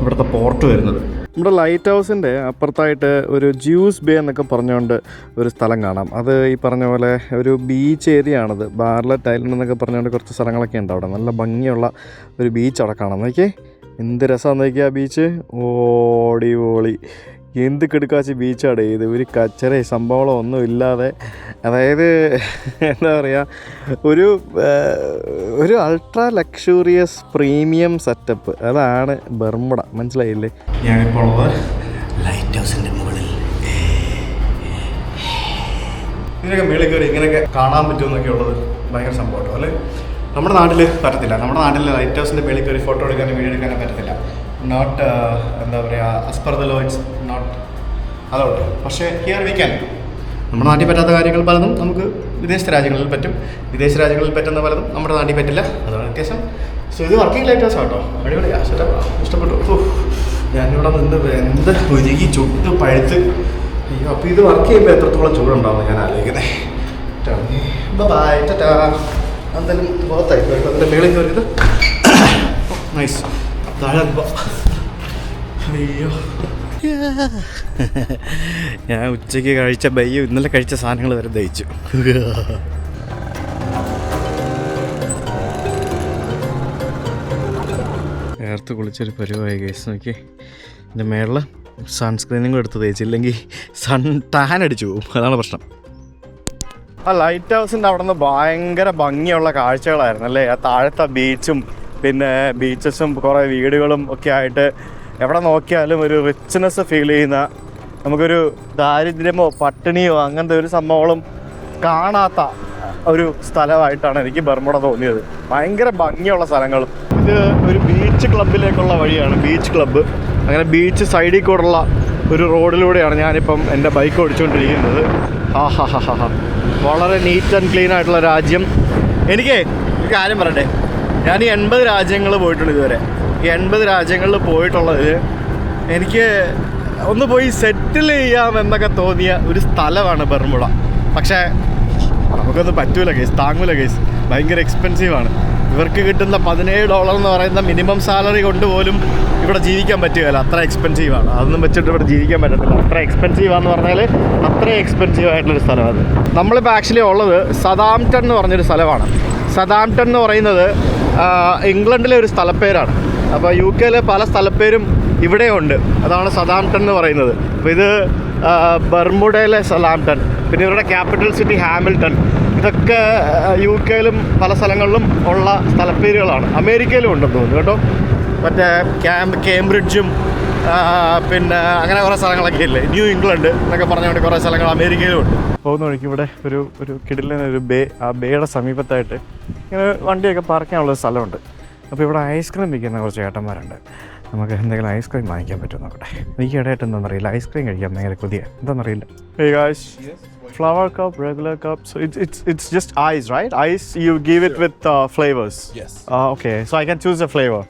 ഇവിടുത്തെ പോർട്ട് വരുന്നത്. നമ്മുടെ ലൈറ്റ് ഹൗസിൻ്റെ അപ്പുറത്തായിട്ട് ഒരു ജ്യൂസ് ബേ എന്നൊക്കെ പറഞ്ഞുകൊണ്ട് ഒരു സ്ഥലം കാണാം. അത് ഈ പറഞ്ഞ പോലെ ഒരു ബീച്ച് ഏരിയ ആണത്. ബാർലറ്റ് ഐലൻഡ് എന്നൊക്കെ പറഞ്ഞുകൊണ്ട് കുറച്ച് സ്ഥലങ്ങളൊക്കെ ഉണ്ട് അവിടെ. നല്ല ഭംഗിയുള്ള ഒരു ബീച്ച് അവിടെ കാണാം. നോക്കിയേ എന്ത് രസമാണെന്ന് നോക്കിയാൽ ആ ബീച്ച്. ഓടിപൊളി, എന്ത് കിടുക്കാച്ച് ബീച്ചാണ് ഇത്. ഒരു കച്ചറ സംഭവങ്ങളോ ഒന്നും ഇല്ലാതെ, അതായത് എന്താ പറയുക, ഒരു അൾട്രാ ലക്ഷൂറിയസ് പ്രീമിയം സെറ്റപ്പ്. അതാണ് ബർമുഡ. മനസ്സിലായില്ലേ? ഞാനിപ്പോൾ ഉള്ളത് ലൈറ്റ് ഹൗസിൻ്റെ മുകളിൽ. ഇതിനൊക്കെ മേളിൽ കയറി ഇങ്ങനെയൊക്കെ കാണാൻ പറ്റുമെന്നൊക്കെ ഉള്ളത് ഭയങ്കര സംഭവം അല്ലേ. നമ്മുടെ നാട്ടിൽ പറ്റത്തില്ല. നമ്മുടെ നാട്ടിൽ ലൈറ്റ് ഹൗസിൻ്റെ മേളിൽ കയറി ഫോട്ടോ എടുക്കാനും വീഡിയോ എടുക്കാനും പറ്റത്തില്ല. നോട്ട് എന്താ പറയുക, as per the law it's not അതോട്ട്. പക്ഷേ ഹിയർ വി ക്യാൻ. നമ്മുടെ നാട്ടിൽ പറ്റാത്ത കാര്യങ്ങൾ പലതും നമുക്ക് വിദേശ രാജ്യങ്ങളിൽ പറ്റും. വിദേശ രാജ്യങ്ങളിൽ പറ്റുന്ന പലതും നമ്മുടെ നാട്ടിൽ പറ്റില്ല. അതാണ് വ്യത്യാസം. സോ ഇത് വർക്കിംഗ് ലൈറ്റ് ഹൗസ് ആട്ടോ. അടിപൊളിയാ, ഇഷ്ടപ്പെട്ടു. ഞാനിവിടെ നിന്ന് എന്ത് ഉരുകി ചുട്ട് പഴുത്ത്. അയ്യോ, അപ്പോൾ ഇത് വർക്ക് ചെയ്യുമ്പോൾ എത്രത്തോളം ചൂടുണ്ടാവും ഞാൻ ആലോചിക്കുന്നത്. ബൈ, ടാറ്റാ. എന്തായാലും ബോത്തായിരിക്കും അതിൻ്റെ മേളിൽ കയറിയത്. നൈസ്. താഴെ അയ്യോ, ഞാൻ ഉച്ചയ്ക്ക് കഴിച്ച ബയ്യോ ഇന്നലെ കഴിച്ച സാധനങ്ങൾ വരെ ദഹിച്ചു. നേരത്തെ കുളിച്ചൊരു പരിവായി കേസ്. നോക്കി എൻ്റെ മേളിൽ സൺസ്ക്രീനും കൂടെ എടുത്ത് തേച്ചില്ലെങ്കിൽ ടാൻ അടിച്ചു പോകും. അതാണ് പ്രശ്നം. ആ ലൈറ്റ് ഹൗസിൻ്റെ അവിടെ നിന്ന് ഭയങ്കര ഭംഗിയുള്ള കാഴ്ചകളായിരുന്നു അല്ലേ. ആ താഴത്തെ ബീച്ചും പിന്നെ ബീച്ചസും കുറേ വീടുകളും ഒക്കെ ആയിട്ട് എവിടെ നോക്കിയാലും ഒരു റിച്ച്നെസ് ഫീൽ ചെയ്യുന്ന, നമുക്കൊരു ദാരിദ്ര്യമോ പട്ടിണിയോ അങ്ങനത്തെ ഒരു സംഭവങ്ങളും കാണാത്ത ഒരു സ്ഥലമായിട്ടാണ് എനിക്ക് ബർമുഡ തോന്നിയത്. ഭയങ്കര ഭംഗിയുള്ള സ്ഥലങ്ങളും. ഇത് ഒരു ബീച്ച് ക്ലബിലേക്കുള്ള വഴിയാണ്, ബീച്ച് ക്ലബ്ബ്. അങ്ങനെ ബീച്ച് സൈഡിൽ കൂടെയുള്ള ഒരു റോഡിലൂടെയാണ് ഞാനിപ്പം എൻ്റെ ബൈക്ക് ഓടിച്ചുകൊണ്ടിരിക്കുന്നത്. വളരെ നീറ്റ് ആൻഡ് ക്ലീൻ ആയിട്ടുള്ള രാജ്യം. എനിക്ക് ഒരു കാര്യം പറയട്ടെ, ഞാൻ ഈ 80 രാജ്യങ്ങൾ പോയിട്ടുണ്ട് ഇതുവരെ. ഈ 80 രാജ്യങ്ങളിൽ പോയിട്ടുള്ളത് എനിക്ക് ഒന്ന് പോയി സെറ്റിൽ ചെയ്യാമെന്നൊക്കെ തോന്നിയ ഒരു സ്ഥലമാണ് ബർമുഡ. പക്ഷേ നമുക്കൊന്നും പറ്റൂല കേസ്, താങ്ങൂല കേസ്. ഭയങ്കര എക്സ്പെൻസീവാണ്. ഇവർക്ക് കിട്ടുന്ന $17 എന്ന് പറയുന്ന മിനിമം സാലറി കൊണ്ട് പോലും ഇവിടെ ജീവിക്കാൻ പറ്റുകയില്ല. അത്ര എക്സ്പെൻസീവാണ്. അതൊന്നും വെച്ചിട്ട് ഇവിടെ ജീവിക്കാൻ പറ്റത്തില്ല. അത്ര എക്സ്പെൻസീവാന്ന് പറഞ്ഞാൽ അത്രയും എക്സ്പെൻസീവ് ആയിട്ടുള്ളൊരു സ്ഥലമാണ്. നമ്മളിപ്പോൾ ആക്ച്വലി ഉള്ളത് സതാംപ്ടൺ എന്ന് പറഞ്ഞൊരു സ്ഥലമാണ്. സതാംപ്ടൺ എന്ന് പറയുന്നത് ഇംഗ്ലണ്ടിലെ ഒരു സ്ഥലപ്പേരാണ്. അപ്പോൾ UK പല സ്ഥലപ്പേരും ഇവിടെയുണ്ട്. അതാണ് സതാംപ്ടൺ എന്ന് പറയുന്നത്. അപ്പോൾ ഇത് ബർമുഡയിലെ സതാംപ്ടൺ, പിന്നെ ഇവരുടെ ക്യാപിറ്റൽ സിറ്റി ഹാമിൽട്ടൺ. ഇതൊക്കെ UK പല സ്ഥലങ്ങളിലും ഉള്ള സ്ഥലപ്പേരുകളാണ്. അമേരിക്കയിലും ഉണ്ടെന്ന് തോന്നുന്നു കേട്ടോ. മറ്റേ കേംബ്രിഡ്ജും പിന്നെ അങ്ങനെ കുറേ സ്ഥലങ്ങളൊക്കെ ഇല്ലേ, ന്യൂ ഇംഗ്ലണ്ട് എന്നൊക്കെ പറഞ്ഞുകൊണ്ട് കുറേ സ്ഥലങ്ങൾ അമേരിക്കയിലും ഉണ്ട്. പോകുന്ന വഴിക്ക് ഇവിടെ ഒരു കിടിലനൊരു ബേ, ആ ബേയുടെ സമീപത്തായിട്ട് ഇങ്ങനെ വണ്ടിയൊക്കെ പാർക്ക് ചെയ്യാനുള്ളൊരു സ്ഥലമുണ്ട്. അപ്പോൾ ഇവിടെ ഐസ്ക്രീം വിൽക്കുന്ന കുറച്ച് ചേട്ടന്മാരുണ്ട്. നമുക്ക് എന്തെങ്കിലും ഐസ്ക്രീം വാങ്ങിക്കാൻ പറ്റുമോ നോക്കട്ടെ. എനിക്ക് ഇടയായിട്ട് എന്താണെന്നറിയില്ല, ഐസ്ക്രീം കഴിക്കാൻ ഭയങ്കര കൊതിയ, എന്താണെന്നറിയില്ല. Hey guys, flower cup, regular cup, so it's just ice, right? Ice, you give it with flavors. Yes. Okay, so I can choose a flavor.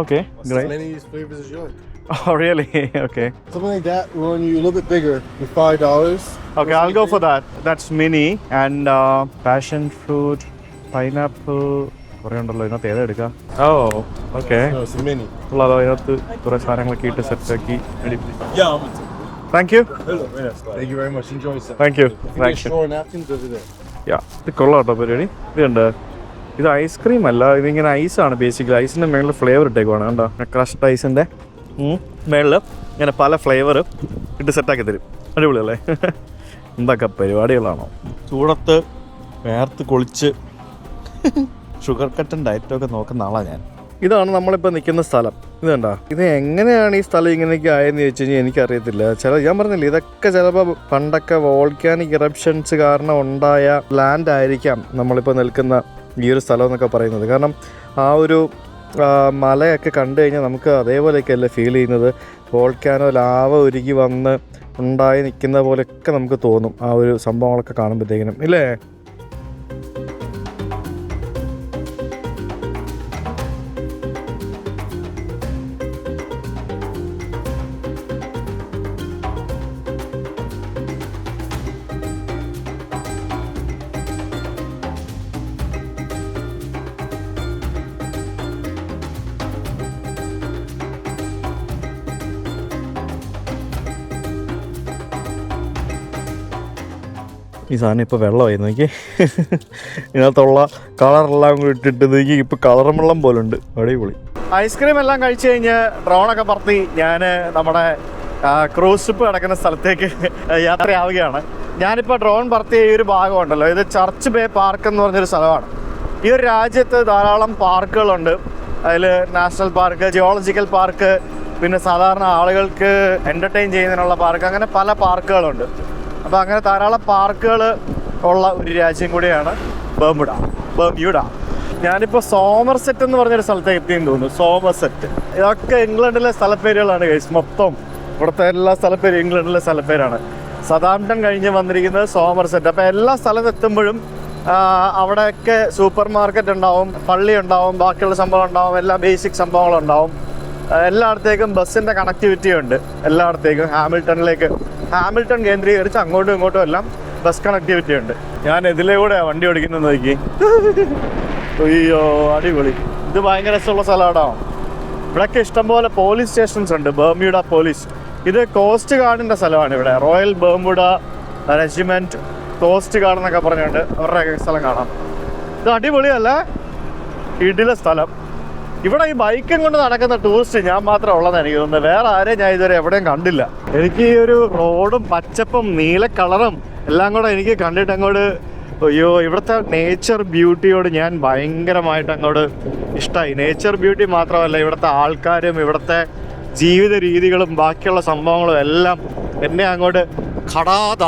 Okay, great. As many flavors as you like. Oh really? Okay. Something like that will run you a little bit bigger with $5. Okay, I'll go for that. That's mini and passion fruit, pineapple. കുറേ ഉണ്ടല്ലോ, ഇതിനകത്ത് ഏതാ എടുക്കാം? ഓ okay. No, it's a mini. ഉള്ളതോ, ഇതിനകത്ത് കുറേ സാധനങ്ങളൊക്കെ ഇട്ട് സെറ്റാക്കി. Yeah. Thank you. Thank you very much. Enjoy yourself. Thank you. Get store napkins over there. യാ, ഇത് കൊള്ളാം കേട്ടോ പരിപാടി. ഇതുണ്ട്, ഇത് ഐസ്ക്രീം അല്ല, ഇതിങ്ങനെ ഐസാണ് ബേസിക്കലി. ഐസിൻ്റെ മേളിൽ ഫ്ലേവർ ഇട്ടേക്കുവാണ് കണ്ടോ. ക്രഷ്ഡ് ഐസിൻ്റെ മേളിൽ ഇങ്ങനെ പല ഫ്ലേവർ ഇട്ട് സെറ്റാക്കി തരും. അടിപൊളിയല്ലേ? എന്തൊക്കെ പരിപാടികളാണോ. ചൂടത്ത് വേർത്ത് കൊളിച്ച് ഷുഗർ കട്ടും ഡയറ്റൊക്കെ നോക്കുന്ന ആളാണ് ഞാൻ. ഇതാണ് നമ്മളിപ്പോൾ നിൽക്കുന്ന സ്ഥലം. ഇത് കണ്ടോ, ഇത് എങ്ങനെയാണ് ഈ സ്ഥലം ഇങ്ങനെയൊക്കെ ആയെന്ന് ചോദിച്ചു കഴിഞ്ഞാൽ എനിക്കറിയത്തില്ല. ഞാൻ പറഞ്ഞില്ലേ, ഇതൊക്കെ ചിലപ്പോൾ പണ്ടൊക്കെ വോൾക്കാനിക് ഇറപ്ഷൻസ് കാരണം ഉണ്ടായ ലാൻഡ് ആയിരിക്കാം നമ്മളിപ്പോൾ നിൽക്കുന്ന ഈ ഒരു സ്ഥലം എന്നൊക്കെ പറയുന്നത്. കാരണം ആ ഒരു മലയൊക്കെ കണ്ടു കഴിഞ്ഞാൽ നമുക്ക് അതേപോലെയൊക്കെയല്ലേ ഫീൽ ചെയ്യുന്നത്. വോൾക്കാനോ ലാവ ഉരുകി വന്ന് ഉണ്ടായി നിൽക്കുന്ന പോലെയൊക്കെ നമുക്ക് തോന്നും ആ ഒരു സംഭവങ്ങളൊക്കെ കാണുമ്പോഴത്തേക്കിനും, ഇല്ലേ? ഈ സാധനം ഇപ്പോൾ വെള്ളമായി നോക്കി, ഇതിനകത്തുള്ള കളറെല്ലാം കൂടി ഇട്ടിട്ട് നോക്കി ഇപ്പോൾ കളറും വെള്ളം പോലെ ഉണ്ട്. അടിപൊളി. ഐസ്ക്രീം എല്ലാം കഴിച്ച് കഴിഞ്ഞ് ഡ്രോണൊക്കെ പറത്തി ഞാൻ നമ്മുടെ ക്രൂസ് ഷിപ്പ് കിടക്കുന്ന സ്ഥലത്തേക്ക് യാത്രയാവുകയാണ്. ഞാനിപ്പോൾ ഡ്രോൺ പറത്തിയ ഈ ഒരു ഭാഗമുണ്ടല്ലോ, ഇത് ചർച്ച് ബേ പാർക്ക് എന്ന് പറഞ്ഞൊരു സ്ഥലമാണ്. ഈ ഒരു രാജ്യത്ത് ധാരാളം പാർക്കുകളുണ്ട്. അതിൽ നാഷണൽ പാർക്ക്, ജിയോളജിക്കൽ പാർക്ക്, പിന്നെ സാധാരണ ആളുകൾക്ക് എൻ്റർടൈൻ ചെയ്യുന്നതിനുള്ള പാർക്ക്, അങ്ങനെ പല പാർക്കുകളുണ്ട്. അപ്പോൾ അങ്ങനെ ധാരാളം പാർക്കുകൾ ഉള്ള ഒരു രാജ്യം കൂടിയാണ് ബർമ്യൂഡ. ഞാനിപ്പോൾ സോമർസെറ്റ് എന്ന് പറഞ്ഞൊരു സ്ഥലത്തേക്ക് എത്തിയെന്ന് തോന്നുന്നു. സോമർസെറ്റ്, ഇതൊക്കെ ഇംഗ്ലണ്ടിലെ സ്ഥലപ്പേരുകളാണ് ഗൈസ്. മൊത്തം ഇവിടുത്തെ എല്ലാ സ്ഥലപ്പേരും ഇംഗ്ലണ്ടിലെ സ്ഥലപ്പേരാണ്. സതാംപ്ടൺ കഴിഞ്ഞ് വന്നിരിക്കുന്നത് സോമർസെറ്റ്. അപ്പോൾ എല്ലാ സ്ഥലത്ത് എത്തുമ്പോഴും അവിടെയൊക്കെ സൂപ്പർ മാർക്കറ്റ് ഉണ്ടാവും, പള്ളി ഉണ്ടാവും, ബാക്കിയുള്ള സംഭവം ഉണ്ടാവും, എല്ലാ ബേസിക് സംഭവങ്ങളുണ്ടാവും. എല്ലായിടത്തേക്കും ബസ്സിൻ്റെ കണക്ടിവിറ്റി ഉണ്ട്. എല്ലായിടത്തേക്കും ഹാമിൽട്ടൺ കേന്ദ്രീകരിച്ച് അങ്ങോട്ടും ഇങ്ങോട്ടും എല്ലാം ബസ് കണക്ടിവിറ്റി ഉണ്ട്. ഞാൻ ഇതിലൂടെയാണ് വണ്ടി ഓടിക്കുന്നത് നോക്കി. അയ്യോ അടിപൊളി. ഇത് ഭയങ്കര രസമുള്ള സ്ഥലമാണോ. ഇവിടെയൊക്കെ ഇഷ്ടംപോലെ പോലീസ് സ്റ്റേഷൻസ് ഉണ്ട്. ബർമ്യൂഡ പോലീസ്. ഇത് കോസ്റ്റ് ഗാർഡിൻ്റെ സ്ഥലമാണ്. ഇവിടെ റോയൽ ബർമ്യൂഡ റെജിമെൻറ്റ് കോസ്റ്റ് ഗാർഡ് എന്നൊക്കെ പറഞ്ഞുകൊണ്ട് അവരുടെ സ്ഥലം കാണാം. ഇത് അടിപൊളിയല്ല, ഇടിലെ സ്ഥലം. ഇവിടെ ഈ ബൈക്കും കൊണ്ട് നടക്കുന്ന ടൂറിസ്റ്റ് ഞാൻ മാത്രം ഉള്ളതെന്ന് എനിക്ക് തോന്നുന്നത്. വേറെ ആരെയും ഞാൻ ഇതുവരെ എവിടെയും കണ്ടില്ല. എനിക്ക് ഈ ഒരു റോഡും പച്ചപ്പും നീല കളറും എല്ലാം കൂടെ എനിക്ക് കണ്ടിട്ട് അങ്ങോട്ട് അയ്യോ, ഇവിടുത്തെ നേച്ചർ ബ്യൂട്ടിയോട് ഞാൻ ഭയങ്കരമായിട്ട് അങ്ങോട്ട് ഇഷ്ടമായി. നേച്ചർ ബ്യൂട്ടി മാത്രമല്ല, ഇവിടുത്തെ ആൾക്കാരും ഇവിടുത്തെ ജീവിത രീതികളും ബാക്കിയുള്ള സംഭവങ്ങളും എല്ലാം എന്നെ അങ്ങോട്ട്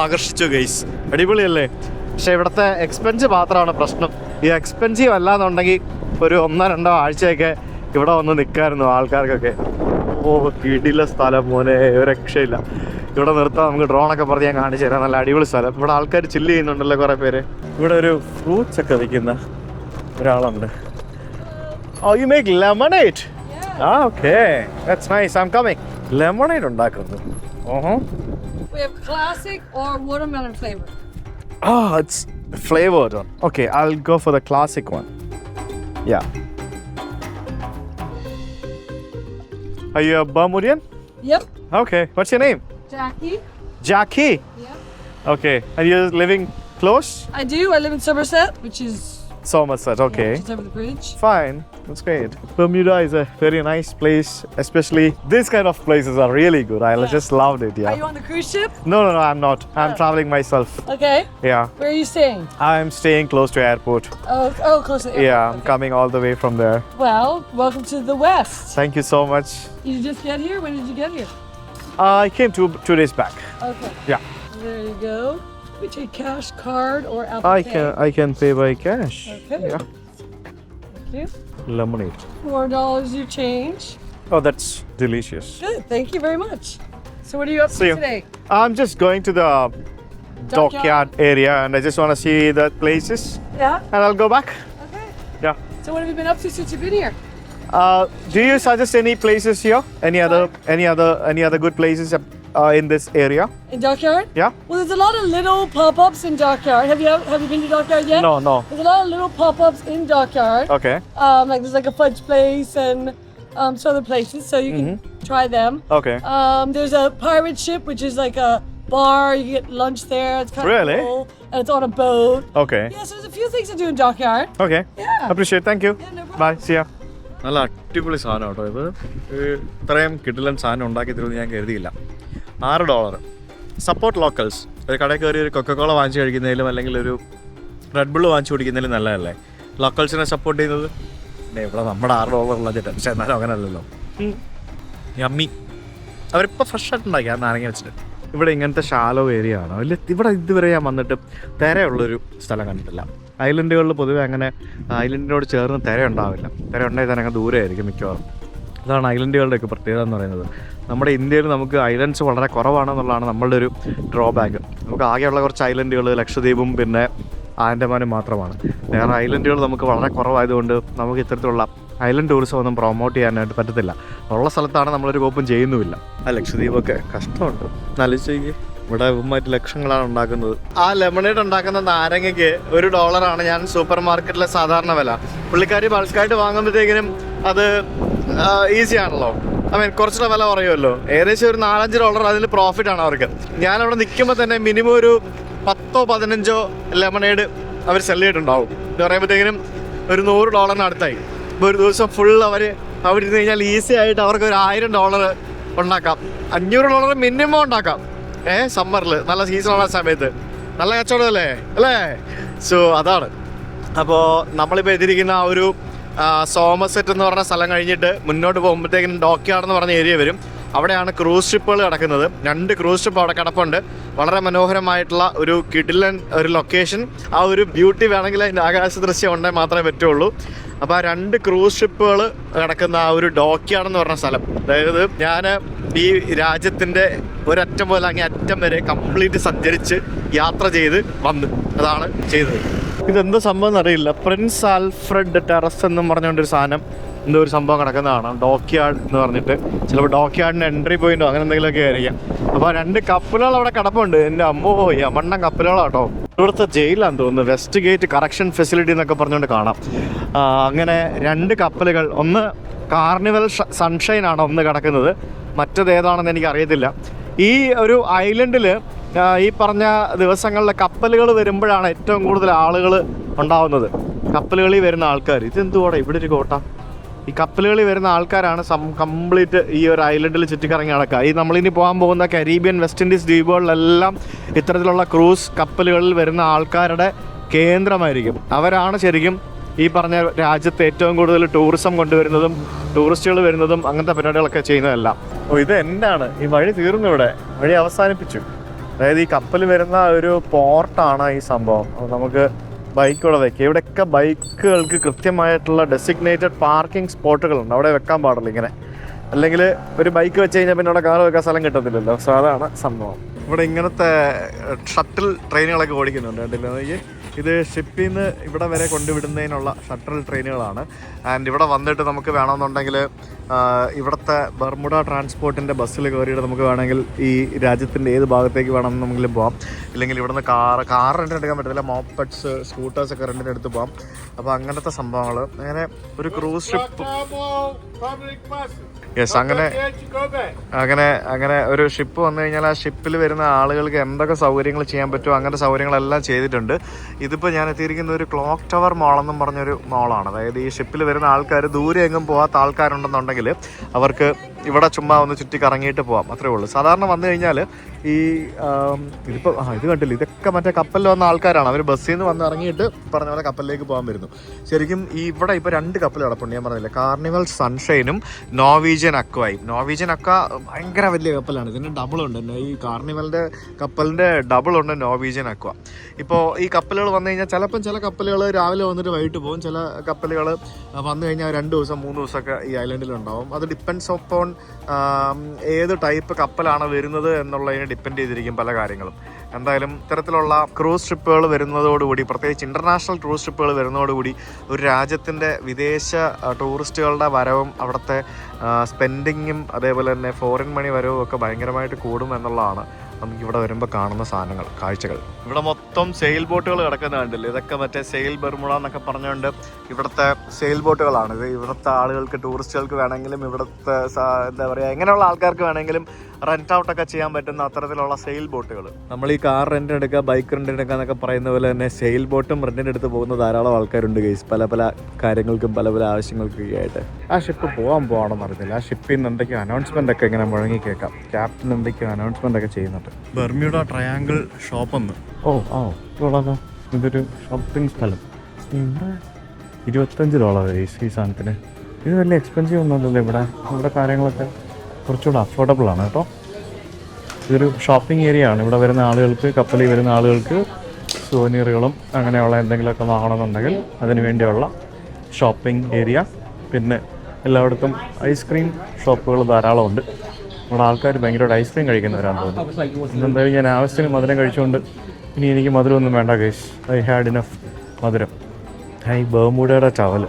ആകർഷിച്ചു ഗൈസ്. അടിപൊളിയല്ലേ? പക്ഷേ ഇവിടുത്തെ എക്സ്പെൻസ് മാത്രമാണ് പ്രശ്നം. ഈ എക്സ്പെൻസീവ് അല്ലാന്നുണ്ടെങ്കിൽ ഒരു 1-2 ആഴ്ചയൊക്കെ ഇവിടെ വന്ന് നിൽക്കാമായിരുന്നു ആൾക്കാർക്കൊക്കെ. ഓ കിടില സ്ഥലം മോനെ, ഒരു രക്ഷയില്ല. ഇവിടെ നിർത്താം, നമുക്ക് ഡ്രോണൊക്കെ പറഞ്ഞ് ഞാൻ കാണിച്ചു തരാം. നല്ല അടിപൊളി സ്ഥലം. ഇവിടെ ആൾക്കാർ ചില്ല് ചെയ്യുന്നുണ്ടല്ലോ കുറേ പേര്. ഇവിടെ ഒരു ഫ്രൂട്ട്സ് ഒക്കെ വിൽക്കുന്ന ഒരാളുണ്ട്. Oh you make lemonade? Okay, that's nice. I am coming. Lemonade ഉണ്ടാക്കുന്നത്. ഓഹോ. We have classic or watermelon flavor. It's flavored one. Okay, I'll go for the classic one. Yeah. Are you a Bermudian? Yep. Okay. What's your name? Jackie. Jackie? Yep. Okay. And you're living close? I do. I live in Somerset, which is Somerset. Okay. just over the bridge. Fine. That's great. Bermuda is a very nice place. Especially this kind of places are really good. I just loved it. Are Yeah. you on the cruise ship? No, I'm not. I'm traveling myself. Okay. Yeah. Where are you staying? I'm staying close to airport. Oh, close to the airport. Yeah, I'm Okay. coming all the way from there. Well, welcome to the West. Thank you so much. Did you just get here? When did you get here? I came two days back. Okay. Yeah. There you go. We take cash, card, or Apple Pay. I can pay by cash. Okay. Yeah. Thank you. Lemonade. $4 your change. Oh, that's delicious. Good. Thank you very much. So what are you up See to you. today? I'm just going to the dockyard area and I just want to see the places Yeah. and I'll go back. Okay. Yeah. So what have you been up to since you've been here? Do you suggest any places here? Any other good places in this area? In Dockyard? Yeah. Well, there's a lot of little pop-ups in Dockyard. Have you been to Dockyard yet? No. There's a lot of little pop-ups in Dockyard. Okay. Like there's like a fudge place and some other places, so you can try them. Okay. There's a pirate ship, which is like a bar. You get lunch there. It's kind Really? of cool, and it's on a boat. Okay. Yeah, so there's a few things to do in Dockyard. Okay. Yeah. Appreciate. Thank you. Yeah, no problem. Bye. See ya. നല്ല അടിപൊളി സാധനം കേട്ടോ ഇത്. ഇത്രയും കിടിലൻ സാധനം ഉണ്ടാക്കി തരുമെന്ന് ഞാൻ കരുതിയില്ല. $6. Support locals. ഒരു കടയിൽ കയറി ഒരു കൊക്കക്കോള വാങ്ങിച്ച് കഴിക്കുന്നതിലും അല്ലെങ്കിൽ ഒരു റെഡ് ബുള്ള് വാങ്ങിച്ച് കുടിക്കുന്നതിലും നല്ലതല്ലേ ലോക്കൽസിനെ സപ്പോർട്ട് ചെയ്യുന്നത്. പിന്നെ ഇവിടെ നമ്മുടെ $6 ഉള്ള ചേട്ടൻ, പക്ഷേ എന്നാലും അങ്ങനെയല്ലല്ലോ. യമ്മി. അവരിപ്പോൾ ഫ്രഷ് ആയിട്ട് ഉണ്ടാക്കി ആ നാരങ്ങ വെച്ചിട്ട്. ഇവിടെ ഇങ്ങനത്തെ ഷാലോ ഏരിയ ആണ്. ഇവിടെ ഇതുവരെ ഞാൻ വന്നിട്ട് തിരയുള്ളൊരു സ്ഥലം കണ്ടിട്ടില്ല. ഐലൻഡുകളിൽ പൊതുവെ അങ്ങനെ ഐലൻഡിനോട് ചേർന്ന് തിര ഉണ്ടാവില്ല. തിര ഉണ്ടായി തന്നെ അങ്ങ് ദൂരെ ആയിരിക്കും മിക്കവാറും. അതാണ് ഐലൻഡുകളുടെയൊക്കെ പ്രത്യേകത എന്ന് പറയുന്നത്. നമ്മുടെ ഇന്ത്യയിൽ നമുക്ക് ഐലൻഡ്സ് വളരെ കുറവാണെന്നുള്ളതാണ് നമ്മളുടെ ഒരു ഡ്രോബാക്ക്. നമുക്ക് ആകെയുള്ള കുറച്ച് ഐലൻഡുകൾ ലക്ഷദ്വീപും പിന്നെ ആൻഡമാനും മാത്രമാണ്. വേറെ ഐലൻഡുകൾ നമുക്ക് വളരെ കുറവായതുകൊണ്ട് നമുക്ക് ഇത്തരത്തിലുള്ള ഐലൻഡ് ടൂറിസം ഒന്നും പ്രൊമോട്ട് ചെയ്യാനായിട്ട് പറ്റത്തില്ല. ഉള്ള സ്ഥലത്താണ് നമ്മളൊരു കോപ്പും ചെയ്യുന്നുമില്ല. ആ ലക്ഷദ്വീപൊക്കെ കഷ്ടമുണ്ട്. ആലോചിച്ച് ഇവിടെ മറ്റ് ലക്ഷങ്ങളാണ് ഉണ്ടാക്കുന്നത്. ആ ലെമണേഡ് ഉണ്ടാക്കുന്ന നാരങ്ങയ്ക്ക് $1 ഞാൻ സൂപ്പർ മാർക്കറ്റിലെ സാധാരണ വില. പുള്ളിക്കാരി ബൾക്കായിട്ട് വാങ്ങുമ്പോഴത്തേക്കിനും അത് ഈസി ആണല്ലോ. കുറച്ചുകൂടെ വില പറയുമല്ലോ. ഏകദേശം ഒരു $4-5 അതിൽ പ്രോഫിറ്റാണ് അവർക്ക്. ഞാനവിടെ നിൽക്കുമ്പോൾ തന്നെ മിനിമം ഒരു 10-15 ലെമണേഡ് അവർ സെല് ചെയ്തിട്ടുണ്ടാവും. എന്ന് പറയുമ്പോഴത്തേക്കിനും ഒരു $100 അടുത്തായി. ഇപ്പോൾ ഒരു ദിവസം ഫുൾ അവർ അവിടെ ഇരുന്ന് കഴിഞ്ഞാൽ ഈസി ആയിട്ട് അവർക്ക് ഒരു $1000 ഉണ്ടാക്കാം. $500 മിനിമം ഉണ്ടാക്കാം. സമ്മറിൽ നല്ല സീസണുള്ള സമയത്ത് നല്ല കച്ചവടമല്ലേ അല്ലേ? സോ അതാണ്. അപ്പോൾ നമ്മളിപ്പോൾ എത്തിയിരിക്കുന്ന ആ ഒരു സോമസെറ്റ് എന്ന് പറഞ്ഞ സ്ഥലം കഴിഞ്ഞിട്ട് മുന്നോട്ട് പോകുമ്പോഴത്തേക്കിനും ഡോക്യാർഡ് എന്ന് പറഞ്ഞ ഏരിയ വരും. അവിടെയാണ് ക്രൂസ് ഷിപ്പുകൾ കിടക്കുന്നത്. 2 ക്രൂസ് ഷിപ്പ് അവിടെ കിടപ്പുണ്ട്. വളരെ മനോഹരമായിട്ടുള്ള ഒരു കിടിലൻ ഒരു ലൊക്കേഷൻ. ആ ഒരു ബ്യൂട്ടി വേണമെങ്കിൽ അതിൻ്റെ ആകാശ ദൃശ്യം ഉണ്ടെങ്കിൽ മാത്രമേ പറ്റുള്ളൂ. അപ്പോൾ ആ 2 ക്രൂസ് ഷിപ്പുകൾ കിടക്കുന്ന ആ ഒരു ഡോക്യാർഡ് എന്ന് പറഞ്ഞ സ്ഥലം, അതായത് ഞാൻ ഈ രാജ്യത്തിൻ്റെ ഒരറ്റം മുതൽ അങ്ങേ അറ്റം വരെ കംപ്ലീറ്റ് സഞ്ചരിച്ച് യാത്ര ചെയ്ത് വന്ന് അതാണ് ചെയ്തത്. ഇതെന്ത് സംഭവം എന്നറിയില്ല. പ്രിൻസ് ആൽഫ്രഡ് ടെറസ് എന്നും പറഞ്ഞുകൊണ്ടൊരു സാധനം എന്തോ ഒരു സംഭവം കിടക്കുന്നതാണ്. ഡോക്യാർഡ് എന്ന് പറഞ്ഞിട്ട് ചിലപ്പോൾ ഡോക്യാർഡിന് എൻട്രി പോയിന്റോ അങ്ങനെ എന്തെങ്കിലുമൊക്കെ ആയിരിക്കാം. അപ്പോൾ 2 കപ്പലുകൾ അവിടെ കിടപ്പുണ്ട്. എൻ്റെ അമ്മോ യമണ്ണൻ കപ്പലുകളാട്ടോ. ഇവിടുത്തെ ജയിലാന്ന് തോന്നുന്നു. വെസ്റ്റ് ഗേറ്റ് കറക്ഷൻ ഫെസിലിറ്റി എന്നൊക്കെ പറഞ്ഞുകൊണ്ട് കാണാം. അങ്ങനെ 2 കപ്പലുകൾ, ഒന്ന് കാർണിവൽ സൺഷൈൻ ആണ് ഒന്ന് കിടക്കുന്നത്, മറ്റേത് ഏതാണെന്ന് എനിക്കറിയത്തില്ല. ഈ ഒരു ഐലൻഡിൽ ഈ പറഞ്ഞ ദിവസങ്ങളിലെ കപ്പലുകൾ വരുമ്പോഴാണ് ഏറ്റവും കൂടുതൽ ആളുകൾ ഉണ്ടാവുന്നത്. കപ്പലുകളിൽ വരുന്ന ആൾക്കാർ. ഇതെന്തുകൂടെ ഇവിടെ ഒരു കോട്ട? ഈ കപ്പലുകളിൽ വരുന്ന ആൾക്കാരാണ് കംപ്ലീറ്റ് ഈ ഒരു ഐലൻഡിൽ ചുറ്റിക്കറങ്ങി നടക്കുക. ഈ നമ്മളിനി പോകാൻ പോകുന്ന കരീബിയൻ, വെസ്റ്റ് ഇൻഡീസ് ദ്വീപുകളിലെല്ലാം ഇത്തരത്തിലുള്ള ക്രൂസ് കപ്പലുകളിൽ വരുന്ന ആൾക്കാരുടെ കേന്ദ്രമായിരിക്കും. അവരാണ് ശരിക്കും ഈ പറഞ്ഞ രാജ്യത്ത് ഏറ്റവും കൂടുതൽ ടൂറിസം കൊണ്ടുവരുന്നതും ടൂറിസ്റ്റുകൾ വരുന്നതും അങ്ങനത്തെ പരിപാടികളൊക്കെ ചെയ്യുന്നതെല്ലാം. ഇത് എന്താണ് ഈ വഴി തീർന്നു, ഇവിടെ വഴി അവസാനിപ്പിച്ചു. അതായത് ഈ കപ്പൽ വരുന്ന ഒരു പോർട്ടാണ് ഈ സംഭവം. നമുക്ക് ബൈക്ക് ഇവിടെ വയ്ക്കുക. ഇവിടെയൊക്കെ ബൈക്കുകൾക്ക് കൃത്യമായിട്ടുള്ള ഡെസിഗ്നേറ്റഡ് പാർക്കിംഗ് സ്പോട്ടുകളുണ്ട്. അവിടെ വെക്കാൻ പാടില്ല ഇങ്ങനെ. അല്ലെങ്കിൽ ഒരു ബൈക്ക് വെച്ച് കഴിഞ്ഞാൽ പിന്നെ അവിടെ കാർ വെക്കാൻ സ്ഥലം കിട്ടത്തില്ലല്ലോ. സോ അതാണ് സംഭവം. ഇവിടെ ഇങ്ങനത്തെ ഷട്ടിൽ ട്രെയിനുകളൊക്കെ ഓടിക്കുന്നുണ്ട്. കണ്ടില്ലേ? ഇത് ഷിപ്പിൽ നിന്ന് ഇവിടെ വരെ കൊണ്ടുവിടുന്നതിനുള്ള ഷട്ടിൽ ട്രെയിനുകളാണ്. ആൻഡ് ഇവിടെ വന്നിട്ട് നമുക്ക് വേണമെന്നുണ്ടെങ്കിൽ ഇവിടുത്തെ ബർമുഡ ട്രാൻസ്പോർട്ടിൻ്റെ ബസ്സിൽ കയറിയിട്ട് നമുക്ക് വേണമെങ്കിൽ ഈ രാജ്യത്തിൻ്റെ ഏത് ഭാഗത്തേക്ക് വേണമെന്നെങ്കിലും പോകാം. ഇല്ലെങ്കിൽ ഇവിടുന്ന് കാർ റെൻറ്റിന് എടുക്കാൻ പറ്റത്തില്ല. മോപ്പഡ്സ്, സ്കൂട്ടേഴ്സൊക്കെ റെൻറ്റിന് എടുത്ത് പോകാം. അപ്പോൾ അങ്ങനത്തെ സംഭവങ്ങൾ. അങ്ങനെ ഒരു ക്രൂസ് ഷിപ്പ്, യെസ്, അങ്ങനെ ഒരു ഷിപ്പ് വന്നു കഴിഞ്ഞാൽ ആ ഷിപ്പിൽ വരുന്ന ആളുകൾക്ക് എന്തൊക്കെ സൗകര്യങ്ങൾ ചെയ്യാൻ പറ്റുമോ അങ്ങനത്തെ സൗകര്യങ്ങളെല്ലാം ചെയ്തിട്ടുണ്ട്. ഇതിപ്പോൾ ഞാൻ എത്തിയിരിക്കുന്ന ഒരു ക്ലോക്ക് ടവർ മോളെന്നും പറഞ്ഞൊരു മോളാണ്. അതായത് ഈ ഷിപ്പിൽ വരുന്ന ആൾക്കാർ ദൂരെ എങ്ങും പോകാത്ത ആൾക്കാരുണ്ടെന്നുണ്ടെങ്കിൽ അവർക്ക് ഇവിടെ ചുമ്മാ ഒന്ന് ചുറ്റി കറങ്ങിയിട്ട് പോകാം, അത്രേ ഉള്ളൂ. സാധാരണ വന്നു കഴിഞ്ഞാൽ ഈ ഇതിപ്പോൾ ഇത് കണ്ടില്ല, ഇതൊക്കെ മറ്റേ കപ്പലിൽ വന്ന ആൾക്കാരാണ്. അവർ ബസ്സിൽ നിന്ന് വന്ന് ഇറങ്ങിയിട്ട് പറഞ്ഞ പോലെ കപ്പലിലേക്ക് പോകാൻ വരുന്നു. ശരിക്കും ഈ ഇവിടെ ഇപ്പോൾ 2 കപ്പൽ കിടപ്പുണ്ട്. ഞാൻ പറഞ്ഞില്ല, കാർണിവൽ സൺഷൈനും നോർവീജിയൻ അക്വയും. നോർവീജിയൻ അക്വ ഭയങ്കര വലിയ കപ്പലാണ്. ഇതിന് ഡബിളുണ്ട്. ഈ കാർണിവലിൻ്റെ കപ്പലിൻ്റെ ഡബിളുണ്ട് നോർവീജിയൻ അക്വ. ഇപ്പോൾ ഈ കപ്പലുകൾ വന്നു കഴിഞ്ഞാൽ ചിലപ്പം ചില കപ്പലുകൾ രാവിലെ വന്നിട്ട് വൈകിട്ട് പോകും. ചില കപ്പലുകൾ വന്നു കഴിഞ്ഞാൽ 2 ദിവസം 3 ദിവസമൊക്കെ ഈ ഐലൻഡിലുണ്ടാവും. അത് ഡിപ്പെൻഡ്സ് ഓൺ ഏത് ടൈപ്പ് കപ്പലാണ് വരുന്നത് എന്നുള്ളതിനെ ഡിപ്പെൻഡ് ചെയ്തിരിക്കും പല കാര്യങ്ങളും. എന്തായാലും ഇത്തരത്തിലുള്ള ക്രൂസ് ട്രിപ്പുകൾ വരുന്നതോടുകൂടി, പ്രത്യേകിച്ച് ഇൻ്റർനാഷണൽ ക്രൂസ് ട്രിപ്പുകൾ വരുന്നതോടുകൂടി ഒരു രാജ്യത്തിൻ്റെ വിദേശ ടൂറിസ്റ്റുകളുടെ വരവും അവിടുത്തെ സ്പെൻഡിങ്ങും അതേപോലെ തന്നെ ഫോറിൻ മണി വരവും ഒക്കെ ഭയങ്കരമായിട്ട് കൂടും എന്നുള്ളതാണ് നമുക്കിവിടെ വരുമ്പോൾ കാണുന്ന കാഴ്ചകൾ. ഇവിടെ മൊത്തം സെയിൽ ബോട്ടുകൾ കിടക്കുന്ന കണ്ടില്ലേ? ഇതൊക്കെ മറ്റേ സെയിൽ ബർമുഡ എന്നൊക്കെ പറഞ്ഞുകൊണ്ട് ഇവിടുത്തെ സെയിൽ ബോട്ടുകളാണ്. ഇത് ഇവിടുത്തെ ആളുകൾക്ക്, ടൂറിസ്റ്റുകൾക്ക് വേണമെങ്കിലും ഇവിടുത്തെ എന്താ പറയുക, എങ്ങനെയുള്ള ആൾക്കാർക്ക് വേണമെങ്കിലും റെന്റ് ഔട്ടൊക്കെ ചെയ്യാൻ പറ്റുന്ന അത്തരത്തിലുള്ള സെയിൽ ബോട്ടുകൾ. നമ്മൾ ഈ കാർ റെന്റിന് എടുക്കുക, ബൈക്ക് റെന്റിന് എടുക്കുക എന്നൊക്കെ പറയുന്ന പോലെ തന്നെ സെയിൽ ബോട്ടും റെന്റിന് എടുത്ത് പോകുന്ന ധാരാളം ആൾക്കാരുണ്ട് ഗൈസ്. പല കാര്യങ്ങൾക്കും പല ആവശ്യങ്ങൾക്കൊക്കെ ആയിട്ട്. ആ ഷിപ്പ് പോകണമെന്ന് അറിയത്തില്ല. ആ ഷിപ്പിൽ നിന്ന് എന്തൊക്കെയോ അനൗൺസ്മെന്റ് ഒക്കെ ഇങ്ങനെ മുഴങ്ങി കേൾക്കാം. ക്യാപ്റ്റൻ എന്തൊക്കെയോ അനൗൺസ്മെന്റ് ഒക്കെ ചെയ്യുന്നുണ്ട്. ബർമ്യൂഡ ട്രയാങ്കിൾ ഷോപ്പ് ഒന്ന്. ഇതൊരു ഷോപ്പിംഗ് സ്ഥലം. $25 ഈ സാധനത്തിന്. ഇത് വലിയ എക്സ്പെൻസീവ് ഒന്നുമല്ലല്ലോ. ഇവിടെ കാര്യങ്ങളൊക്കെ കുറച്ചുകൂടെ അഫോർഡബിൾ ആണ് കേട്ടോ. ഇതൊരു ഷോപ്പിംഗ് ഏരിയ ആണ്. ഇവിടെ വരുന്ന ആളുകൾക്ക്, കപ്പലിൽ വരുന്ന ആളുകൾക്ക് സുവനീറുകളും അങ്ങനെയുള്ള എന്തെങ്കിലുമൊക്കെ വാങ്ങണമെന്നുണ്ടെങ്കിൽ അതിന് വേണ്ടിയുള്ള ഷോപ്പിംഗ് ഏരിയ. പിന്നെ എല്ലായിടത്തും ഐസ്ക്രീം ഷോപ്പുകൾ ധാരാളമുണ്ട്. നമ്മുടെ ആൾക്കാർ ഭയങ്കരമായിട്ട് ഐസ്ക്രീം കഴിക്കുന്നവരാണ് തോന്നുന്നു. ഇന്നെന്തായാലും ഞാൻ ആവശ്യത്തിന് മധുരം കഴിച്ചുകൊണ്ട് ഇനി എനിക്ക് മധുരമൊന്നും വേണ്ട ഗൈസ്. ഐ ഹാഡ് ഇനഫ് മധുരം. ഈ ബർമുഡയുടെ ടവൽ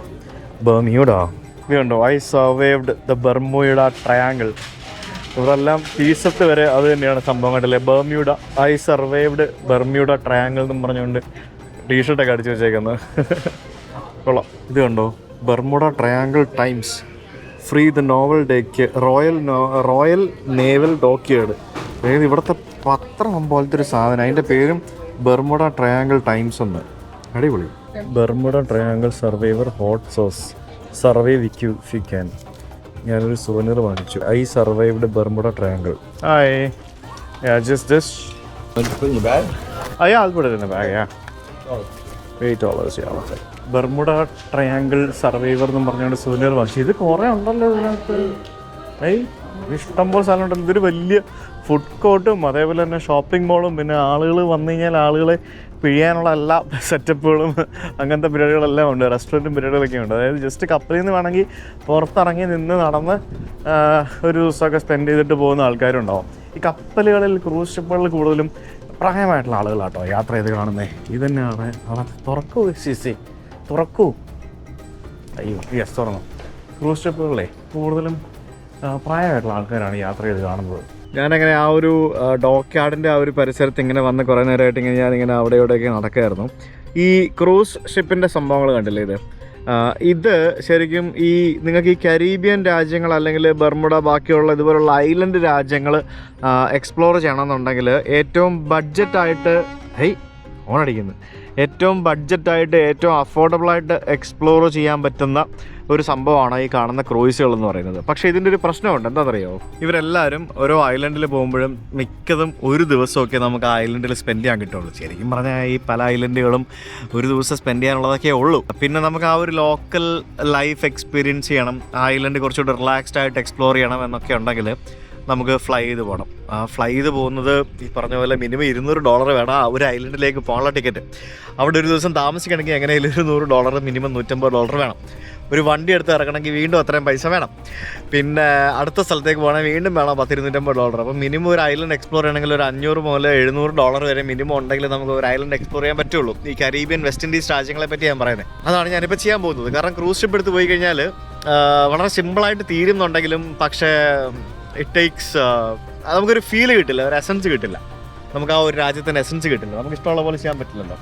ബർമ്യൂഡ ഇത് കണ്ടോ, I survived the Bermuda Triangle. ഇവരെല്ലാം ടീഷർട്ട് വരെ അത് തന്നെയാണ് സംഭവം കണ്ടല്ലേ, Bermuda I survived Bermuda Triangle എന്നും പറഞ്ഞുകൊണ്ട് ടീഷർട്ടൊക്കെ അടിച്ചു വെച്ചേക്കുന്നത്. കൊള്ളാം. ഇത് കണ്ടോ, Bermuda Triangle times free the naval dock royal naval dockyard. അതായത് ഇവിടുത്തെ പത്രം പോലത്തെ ഒരു സാധനം, അതിൻ്റെ പേരും ബർമുഡ ട്രയാങ്കിൾ ടൈംസ് എന്ന്. അടിപൊളി. Bermuda triangle survivor hot sauce survive if you can. ഞാനൊരു സുവനീർ വാങ്ങിച്ചു. I survived Bermuda triangle. Just I'll put it in the bag, yeah. $8, yeah. Bermuda triangle survivor എന്നും പറഞ്ഞുകൊണ്ട് സുവനീർ വാങ്ങിച്ചു. ഇത് കുറേ ഉണ്ടല്ലോ ഇതിനകത്ത്. ഇഷ്ടംപോലെ സ്ഥലം ഉണ്ടല്ലോ. ഇതൊരു വലിയ ഫുഡ് കോർട്ടും അതേപോലെ തന്നെ ഷോപ്പിംഗ് മോളും, പിന്നെ ആളുകൾ വന്നു കഴിഞ്ഞാൽ ആളുകളെ പിഴിയാനുള്ള എല്ലാ സെറ്റപ്പുകളും അങ്ങനത്തെ പരിപാടികളെല്ലാം ഉണ്ട്. റെസ്റ്റോറൻറ്റും പരിപാടികളൊക്കെ ഉണ്ട്. അതായത് ജസ്റ്റ് കപ്പലിൽ നിന്ന് വേണമെങ്കിൽ പുറത്തിറങ്ങി നിന്ന് നടന്ന് ഒരു ദിവസമൊക്കെ സ്പെൻഡ് ചെയ്തിട്ട് പോകുന്ന ആൾക്കാരുണ്ടാവും. ഈ കപ്പലുകളിൽ, ക്രൂസ് ഷിപ്പുകളിൽ കൂടുതലും പ്രായമായിട്ടുള്ള ആളുകളാട്ടോ യാത്ര ചെയ്ത് കാണുന്നേ. ഇത് തന്നെയാണ് തുറക്കൂ തുറക്കൂ. അയ്യോ യെസ് തുറന്നു. ക്രൂസ് ഷിപ്പുകളെ കൂടുതലും പ്രായമായിട്ടുള്ള ആൾക്കാരാണ് യാത്ര ചെയ്ത് കാണുന്നത്. ഞാനങ്ങനെ ആ ഒരു ഡോക്യാർഡിൻ്റെ ആ ഒരു പരിസരത്ത് ഇങ്ങനെ വന്ന് കുറേ നേരമായിട്ട് ഇങ്ങനെ ഞാനിങ്ങനെ അവിടെ ഇവിടെയൊക്കെ നടക്കായിരുന്നു. ഈ ക്രൂസ് ഷിപ്പിൻ്റെ സംഭവങ്ങൾ കണ്ടില്ലേ ഇത് ശരിക്കും ഈ നിങ്ങൾക്ക് ഈ കരീബിയൻ രാജ്യങ്ങൾ അല്ലെങ്കിൽ ബർമുഡ ബാക്കിയുള്ള ഇതുപോലുള്ള ഐലൻഡ് രാജ്യങ്ങൾ എക്സ്പ്ലോർ ചെയ്യണമെന്നുണ്ടെങ്കിൽ ഏറ്റവും ബഡ്ജറ്റായിട്ട് ഏറ്റവും ബഡ്ജറ്റായിട്ട് ഏറ്റവും അഫോർഡബിളായിട്ട് എക്സ്പ്ലോർ ചെയ്യാൻ പറ്റുന്ന ഒരു സംഭവമാണ് ഈ കാണുന്ന ക്രൂയിസുകൾ എന്ന് പറയുന്നത്. പക്ഷേ ഇതിൻ്റെ ഒരു പ്രശ്നമുണ്ട്. എന്താണെന്നറിയോ, ഇവരെല്ലാവരും ഓരോ ഐലൻഡിൽ പോകുമ്പോഴും മിക്കതും ഒരു ദിവസമൊക്കെ നമുക്ക് ആ ഐലൻഡിൽ സ്പെൻഡ് ചെയ്യാൻ കിട്ടുള്ളൂ. ശരിക്കും പറഞ്ഞാൽ ഈ പല ഐലൻഡുകളും ഒരു ദിവസം സ്പെൻഡ് ചെയ്യാനുള്ളതൊക്കെ ഉള്ളൂ. പിന്നെ നമുക്ക് ആ ഒരു ലോക്കൽ ലൈഫ് എക്സ്പീരിയൻസ് ചെയ്യണം, ആ ഐലൻഡ് കുറച്ചുകൂടി റിലാക്സ്ഡ് ആയിട്ട് എക്സ്പ്ലോർ ചെയ്യണം എന്നൊക്കെ ഉണ്ടെങ്കിൽ നമുക്ക് ഫ്ലൈ ചെയ്ത് പോകണം. ഫ്ലൈ ചെയ്ത് പോകുന്നത് ഈ പറഞ്ഞ പോലെ മിനിമം $200 വേണം ആ ഒരു ഐലൻഡിലേക്ക് പോകാനുള്ള ടിക്കറ്റ്. അവിടെ ഒരു ദിവസം താമസിക്കണമെങ്കിൽ എങ്ങനെയായാലും ഒരു $100 മിനിമം $150 വേണം. ഒരു വണ്ടി എടുത്ത് ഇറക്കണമെങ്കിൽ വീണ്ടും അത്രയും പൈസ വേണം. പിന്നെ അടുത്ത സ്ഥലത്തേക്ക് പോകണമെങ്കിൽ വീണ്ടും വേണം $250. അപ്പം മിനിമം ഒരു ഐലൻഡ് എക്സ്പ്ലോർ ചെയ്യണമെങ്കിൽ ഒരു $500 മുതൽ $700 വരെ മിനിമം ഉണ്ടെങ്കിൽ നമുക്ക് ഒരു ഐലൻഡ് എക്സ്പ്ലോർ ചെയ്യാൻ പറ്റുള്ളൂ. ഈ കരീബിയൻ വെസ്റ്റ് ഇൻഡീസ് രാജ്യങ്ങളെ പറ്റി ഞാൻ പറയുന്നത് അതാണ് ഞാനിപ്പോൾ ചെയ്യാൻ പോകുന്നത്. കാരണം ക്രൂസ് ഷിപ്പ് എടുത്ത് പോയി കഴിഞ്ഞാൽ വളരെ സിമ്പിളായിട്ട് തീരുന്നുണ്ടെങ്കിലും പക്ഷേ ഇറ്റ് ടേക്സ് നമുക്കൊരു ഫീൽ കിട്ടില്ല, ഒരു എസൻസ് കിട്ടില്ല. നമുക്ക് ആ ഒരു രാജ്യത്തിൻ്റെ എസൻസ് കിട്ടില്ല. നമുക്ക് ഇഷ്ടമുള്ള പോലെ ചെയ്യാൻ പറ്റില്ലല്ലോ.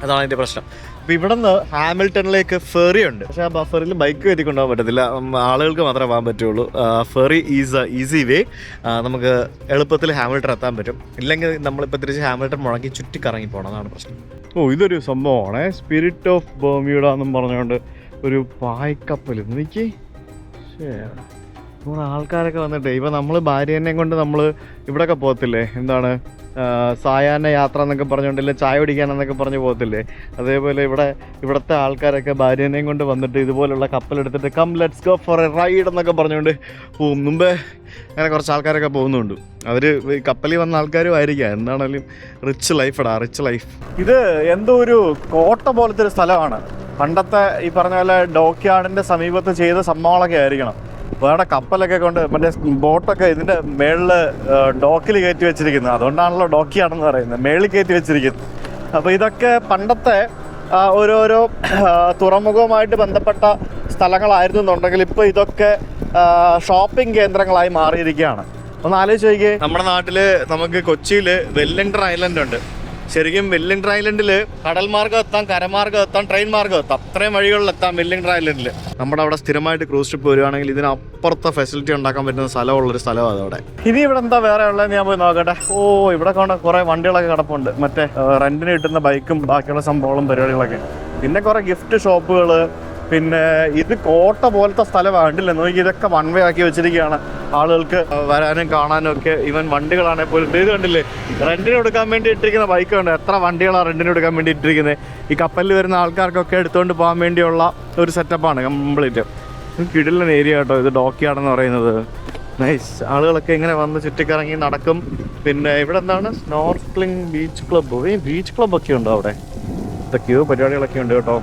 അതാണ് അതിൻ്റെ പ്രശ്നം. അപ്പോൾ ഇവിടെ നിന്ന് ഹാമിൽട്ടണിലേക്ക് ഫെറി ഉണ്ട്. പക്ഷേ ആ ഫെറിയിൽ ബൈക്ക് കയറ്റി കൊണ്ടുപോകാൻ പറ്റത്തില്ല, ആളുകൾക്ക് മാത്രമേ പോകാൻ പറ്റുള്ളൂ. Ferry is easy way. നമുക്ക് എളുപ്പത്തിൽ ഹാമിൽട്ടൺ എത്താൻ പറ്റും. ഇല്ലെങ്കിൽ നമ്മളിപ്പോൾ തിരിച്ച് ഹാമിൽട്ടൺ മുഴങ്ങി ചുറ്റിക്കറങ്ങി പോകണം. അതാണ് പ്രശ്നം. ഇതൊരു സംഭവമാണ് സ്പിരിറ്റ് ഓഫ് ബർമ്യൂഡ എന്നും പറഞ്ഞുകൊണ്ട് ഒരു പായ്ക്കപ്പൽ. എനിക്ക് ആൾക്കാരൊക്കെ വന്നിട്ട് ഇപ്പം നമ്മൾ ഭാര്യേനെയും കൊണ്ട് നമ്മൾ ഇവിടെയൊക്കെ പോകത്തില്ലേ, എന്താണ് സായാഹ്ന യാത്ര എന്നൊക്കെ പറഞ്ഞുകൊണ്ടില്ലേ, ചായ കുടിക്കാനെന്നൊക്കെ പറഞ്ഞ് പോകത്തില്ലേ, അതേപോലെ ഇവിടുത്തെ ആൾക്കാരൊക്കെ ഭാര്യേനെയും കൊണ്ട് വന്നിട്ട് ഇതുപോലുള്ള കപ്പലെടുത്തിട്ട് come let's go for a ride എന്നൊക്കെ പറഞ്ഞുകൊണ്ട് പോവും. മുമ്പേ അങ്ങനെ കുറച്ച് ആൾക്കാരൊക്കെ പോകുന്നുണ്ട്. അവർ കപ്പലിൽ വന്ന ആൾക്കാരും ആയിരിക്കാം. എന്താണെങ്കിലും റിച്ച് ലൈഫ്. ഇത് എന്തോ ഒരു കോട്ട പോലത്തെ ഒരു സ്ഥലമാണ്. പണ്ടത്തെ ഈ പറഞ്ഞ പോലെ ഡോക്യാർഡിൻ്റെ സമീപത്ത് ചെയ്ത സംഭവങ്ങളൊക്കെ ആയിരിക്കണം. വേറെ കപ്പലൊക്കെ കൊണ്ട് മറ്റേ ബോട്ടൊക്കെ ഇതിൻ്റെ മേളിൽ ഡോക്കിൽ കയറ്റി വെച്ചിരിക്കുന്നത്. അതുകൊണ്ടാണല്ലോ ഡോക്കിയാണെന്ന് പറയുന്നത്, മേളിൽ കയറ്റി വെച്ചിരിക്കുന്നത്. അപ്പോൾ ഇതൊക്കെ പണ്ടത്തെ ഓരോരോ തുറമുഖവുമായിട്ട് ബന്ധപ്പെട്ട സ്ഥലങ്ങളായിരുന്നു എന്നുണ്ടെങ്കിൽ ഇപ്പോൾ ഇതൊക്കെ ഷോപ്പിംഗ് കേന്ദ്രങ്ങളായി മാറിയിരിക്കുകയാണ്. ഒന്ന് ആലോചിച്ച് നോക്കിയേ, നമ്മുടെ നാട്ടിൽ നമുക്ക് കൊച്ചിയിൽ വെല്ലിംഗ്ടൺ ഐലൻഡ് ഉണ്ട്. ശരിക്കും വെല്ലിംഗ്ടൺ ഐലൻഡിൽ കടൽ മാർഗ്ഗം എത്താം, കരമാർഗ്ഗം എത്താം, ട്രെയിൻ മാർഗ്ഗം എത്താം. അത്രയും വഴികളിലെത്താം വെല്ലിംഗ്ടൺ ഐലൻഡിൽ. നമ്മുടെ അവിടെ സ്ഥിരമായിട്ട് ക്രൂസ് ഷിപ്പ് വരികയാണെങ്കിൽ ഇതിനപ്പുറത്തെ ഫെസിലിറ്റി ഉണ്ടാക്കാൻ പറ്റുന്ന സ്ഥലമുള്ളൊരു സ്ഥലമാണ് അതവിടെ. ഇനി ഇവിടെ എന്താ വേറെ ഉള്ളതെന്ന് ഞാൻ പോയി നോക്കട്ടെ. ഇവിടെ കൊണ്ട് കുറേ വണ്ടികളൊക്കെ കിടപ്പുണ്ട്, മറ്റേ റെന്റിന് കിട്ടുന്ന ബൈക്കും ബാക്കിയുള്ള സംഭവങ്ങളും പരിപാടികളൊക്കെ. പിന്നെ കുറേ ഗിഫ്റ്റ് ഷോപ്പുകൾ. പിന്നെ ഇത് കോട്ട പോലത്തെ സ്ഥലമാണ്. കണ്ടില്ല, നോക്കി ഇതൊക്കെ വൺ വേ ആക്കി വെച്ചിരിക്കുകയാണ് ആളുകൾക്ക് വരാനും കാണാനും ഒക്കെ. ഈവൻ വണ്ടികളാണെങ്കിൽ പോലും ഇത് കണ്ടില്ലേ, റെന്റിന് കൊടുക്കാൻ വേണ്ടി ഇട്ടിരിക്കുന്ന ബൈക്ക് ഉണ്ട്. എത്ര വണ്ടികളാണ് റെന്റിന് കൊടുക്കാൻ വേണ്ടി ഇട്ടിരിക്കുന്നത്. ഈ കപ്പലിൽ വരുന്ന ആൾക്കാർക്കൊക്കെ എടുത്തുകൊണ്ട് പോകാൻ വേണ്ടിയുള്ള ഒരു സെറ്റപ്പാണ് കംപ്ലീറ്റ്. കിടിലൻ ഏരിയ കേട്ടോ ഇത് ഡോക്യാർഡെന്ന് പറയുന്നത്. നൈസ്. ആളുകളൊക്കെ ഇങ്ങനെ വന്ന് ചുറ്റിക്കറങ്ങി നടക്കും. പിന്നെ ഇവിടെ എന്താണ് സ്നോർക്ലിംഗ് ബീച്ച് ക്ലബ്ബ്. ബീച്ച് ക്ലബ്ബൊക്കെ ഉണ്ടോ അവിടെ? ഇതൊക്കെയോ പരിപാടികളൊക്കെ ഉണ്ട് കേട്ടോ.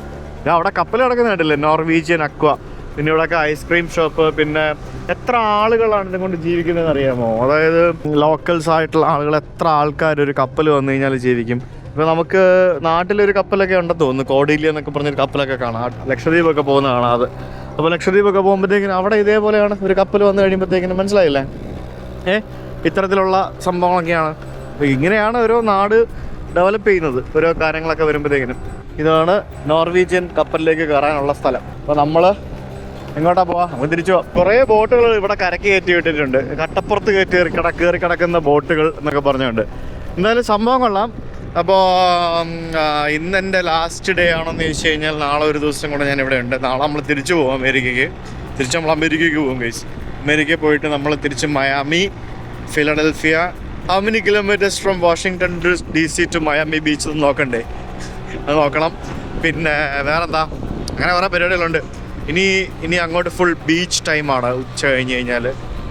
ഞാൻ അവിടെ കപ്പൽ കിടക്കുന്ന കണ്ടില്ലേ, നോർവീജിയൻ അക്വ. പിന്നെ ഇവിടെയൊക്കെ ഐസ്ക്രീം ഷോപ്പ്. പിന്നെ എത്ര ആളുകളാണ് ഇതുകൊണ്ട് ജീവിക്കുന്നതെന്ന് അറിയാമോ? അതായത് ലോക്കൽസ് ആയിട്ടുള്ള ആളുകൾ, എത്ര ആൾക്കാർ ഒരു കപ്പൽ വന്നു കഴിഞ്ഞാൽ ജീവിക്കും. ഇപ്പോൾ നമുക്ക് നാട്ടിലൊരു കപ്പലൊക്കെ ഉണ്ടെന്ന് തോന്നുന്നു, കോഡിലി എന്നൊക്കെ പറഞ്ഞൊരു കപ്പലൊക്കെ കാണാം. ലക്ഷദ്വീപൊക്കെ പോകുന്ന കാണാം അത്. അപ്പോൾ ലക്ഷദ്വീപൊക്കെ പോകുമ്പോഴത്തേക്കിനും അവിടെ ഇതേപോലെയാണ് ഒരു കപ്പൽ വന്നു കഴിയുമ്പോഴത്തേക്കിനും, മനസ്സിലായില്ലേ? ഇത്തരത്തിലുള്ള സംഭവങ്ങളൊക്കെയാണ്. അപ്പോൾ ഇങ്ങനെയാണ് ഓരോ നാട് ഡെവലപ്പ് ചെയ്യുന്നത്, ഓരോ കാര്യങ്ങളൊക്കെ വരുമ്പോഴത്തേക്കിനും. ഇതാണ് നോർവീജിയൻ കപ്പലിലേക്ക് കയറാനുള്ള സ്ഥലം. അപ്പോൾ നമ്മൾ എങ്ങോട്ടാ പോവാ? നമുക്ക് തിരിച്ചു പോവാം. കുറേ ബോട്ടുകൾ ഇവിടെ കരക്ക് കയറ്റി വിട്ടിട്ടുണ്ട്, കട്ടപ്പുറത്ത് കയറി കിടക്കുന്ന ബോട്ടുകൾ എന്നൊക്കെ പറഞ്ഞുകൊണ്ട്. എന്തായാലും സംഭവം കൊള്ളാം. അപ്പോൾ ഇന്ന് എൻ്റെ ലാസ്റ്റ് ഡേ ആണെന്ന് ചോദിച്ചു കഴിഞ്ഞാൽ നാളെ ഒരു ദിവസം കൂടെ ഞാൻ ഇവിടെ ഉണ്ട്. നാളെ നമ്മൾ തിരിച്ചു പോകും അമേരിക്കയ്ക്ക്. നമ്മൾ അമേരിക്കയ്ക്ക് പോകും ഗൈസ്. അമേരിക്കയിൽ പോയിട്ട് നമ്മൾ തിരിച്ച് Miami, Philadelphia. How many kilometres from Washington DC to Miami beach നോക്കണ്ടേ? അത് നോക്കണം. പിന്നെ വേറെന്താ, അങ്ങനെ കുറേ പരിപാടികളുണ്ട്. ഇനി അങ്ങോട്ട് ഫുൾ ബീച്ച് ടൈമാണ്. ഉച്ച കഴിഞ്ഞ് കഴിഞ്ഞാൽ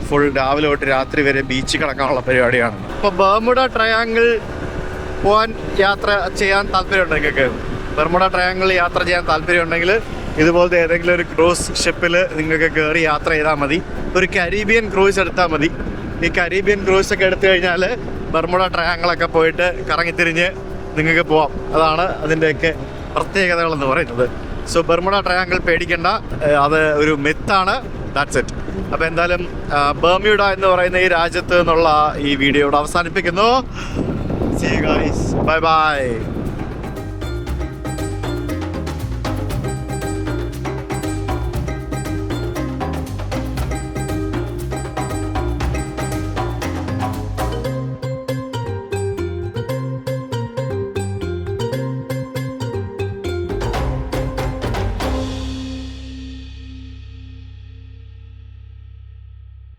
ഫുൾ രാവിലെ തൊട്ട് രാത്രി വരെ ബീച്ച് കിടക്കാനുള്ള പരിപാടിയാണ്. ഇപ്പോൾ ബർമുഡ ട്രയാങ്കിൾ പോകാൻ യാത്ര ചെയ്യാൻ താല്പര്യമുണ്ട് നിങ്ങൾക്ക്? ബർമുഡ ട്രയാങ്കിൾ യാത്ര ചെയ്യാൻ താല്പര്യമുണ്ടെങ്കിൽ ഇതുപോലത്തെ ഏതെങ്കിലും ഒരു ക്രൂസ് ഷിപ്പിൽ നിങ്ങൾക്ക് കയറി യാത്ര ചെയ്താൽ മതി. ഒരു കരീബിയൻ ക്രൂസ് എടുത്താൽ മതി. ഈ കരീബിയൻ ക്രൂസൊക്കെ എടുത്തു കഴിഞ്ഞാൽ ബർമുഡ ട്രയാങ്കിളൊക്കെ പോയിട്ട് കറങ്ങിത്തിരിഞ്ഞ് നിങ്ങൾക്ക് പോവാം. അതാണ് അതിൻ്റെയൊക്കെ പ്രത്യേകതകളെന്ന് പറയുന്നത്. സോ ബർമുഡ ട്രയാങ്കിൾ പേടിക്കേണ്ട, അത് ഒരു മിത്താണ്. That's it. അപ്പോൾ എന്തായാലും ബർമ്യൂഡ എന്ന് പറയുന്ന ഈ രാജ്യത്ത് നിന്നുള്ള ഈ വീഡിയോ ഇവിടെ അവസാനിപ്പിക്കുന്നു. See you guys. Bye bye.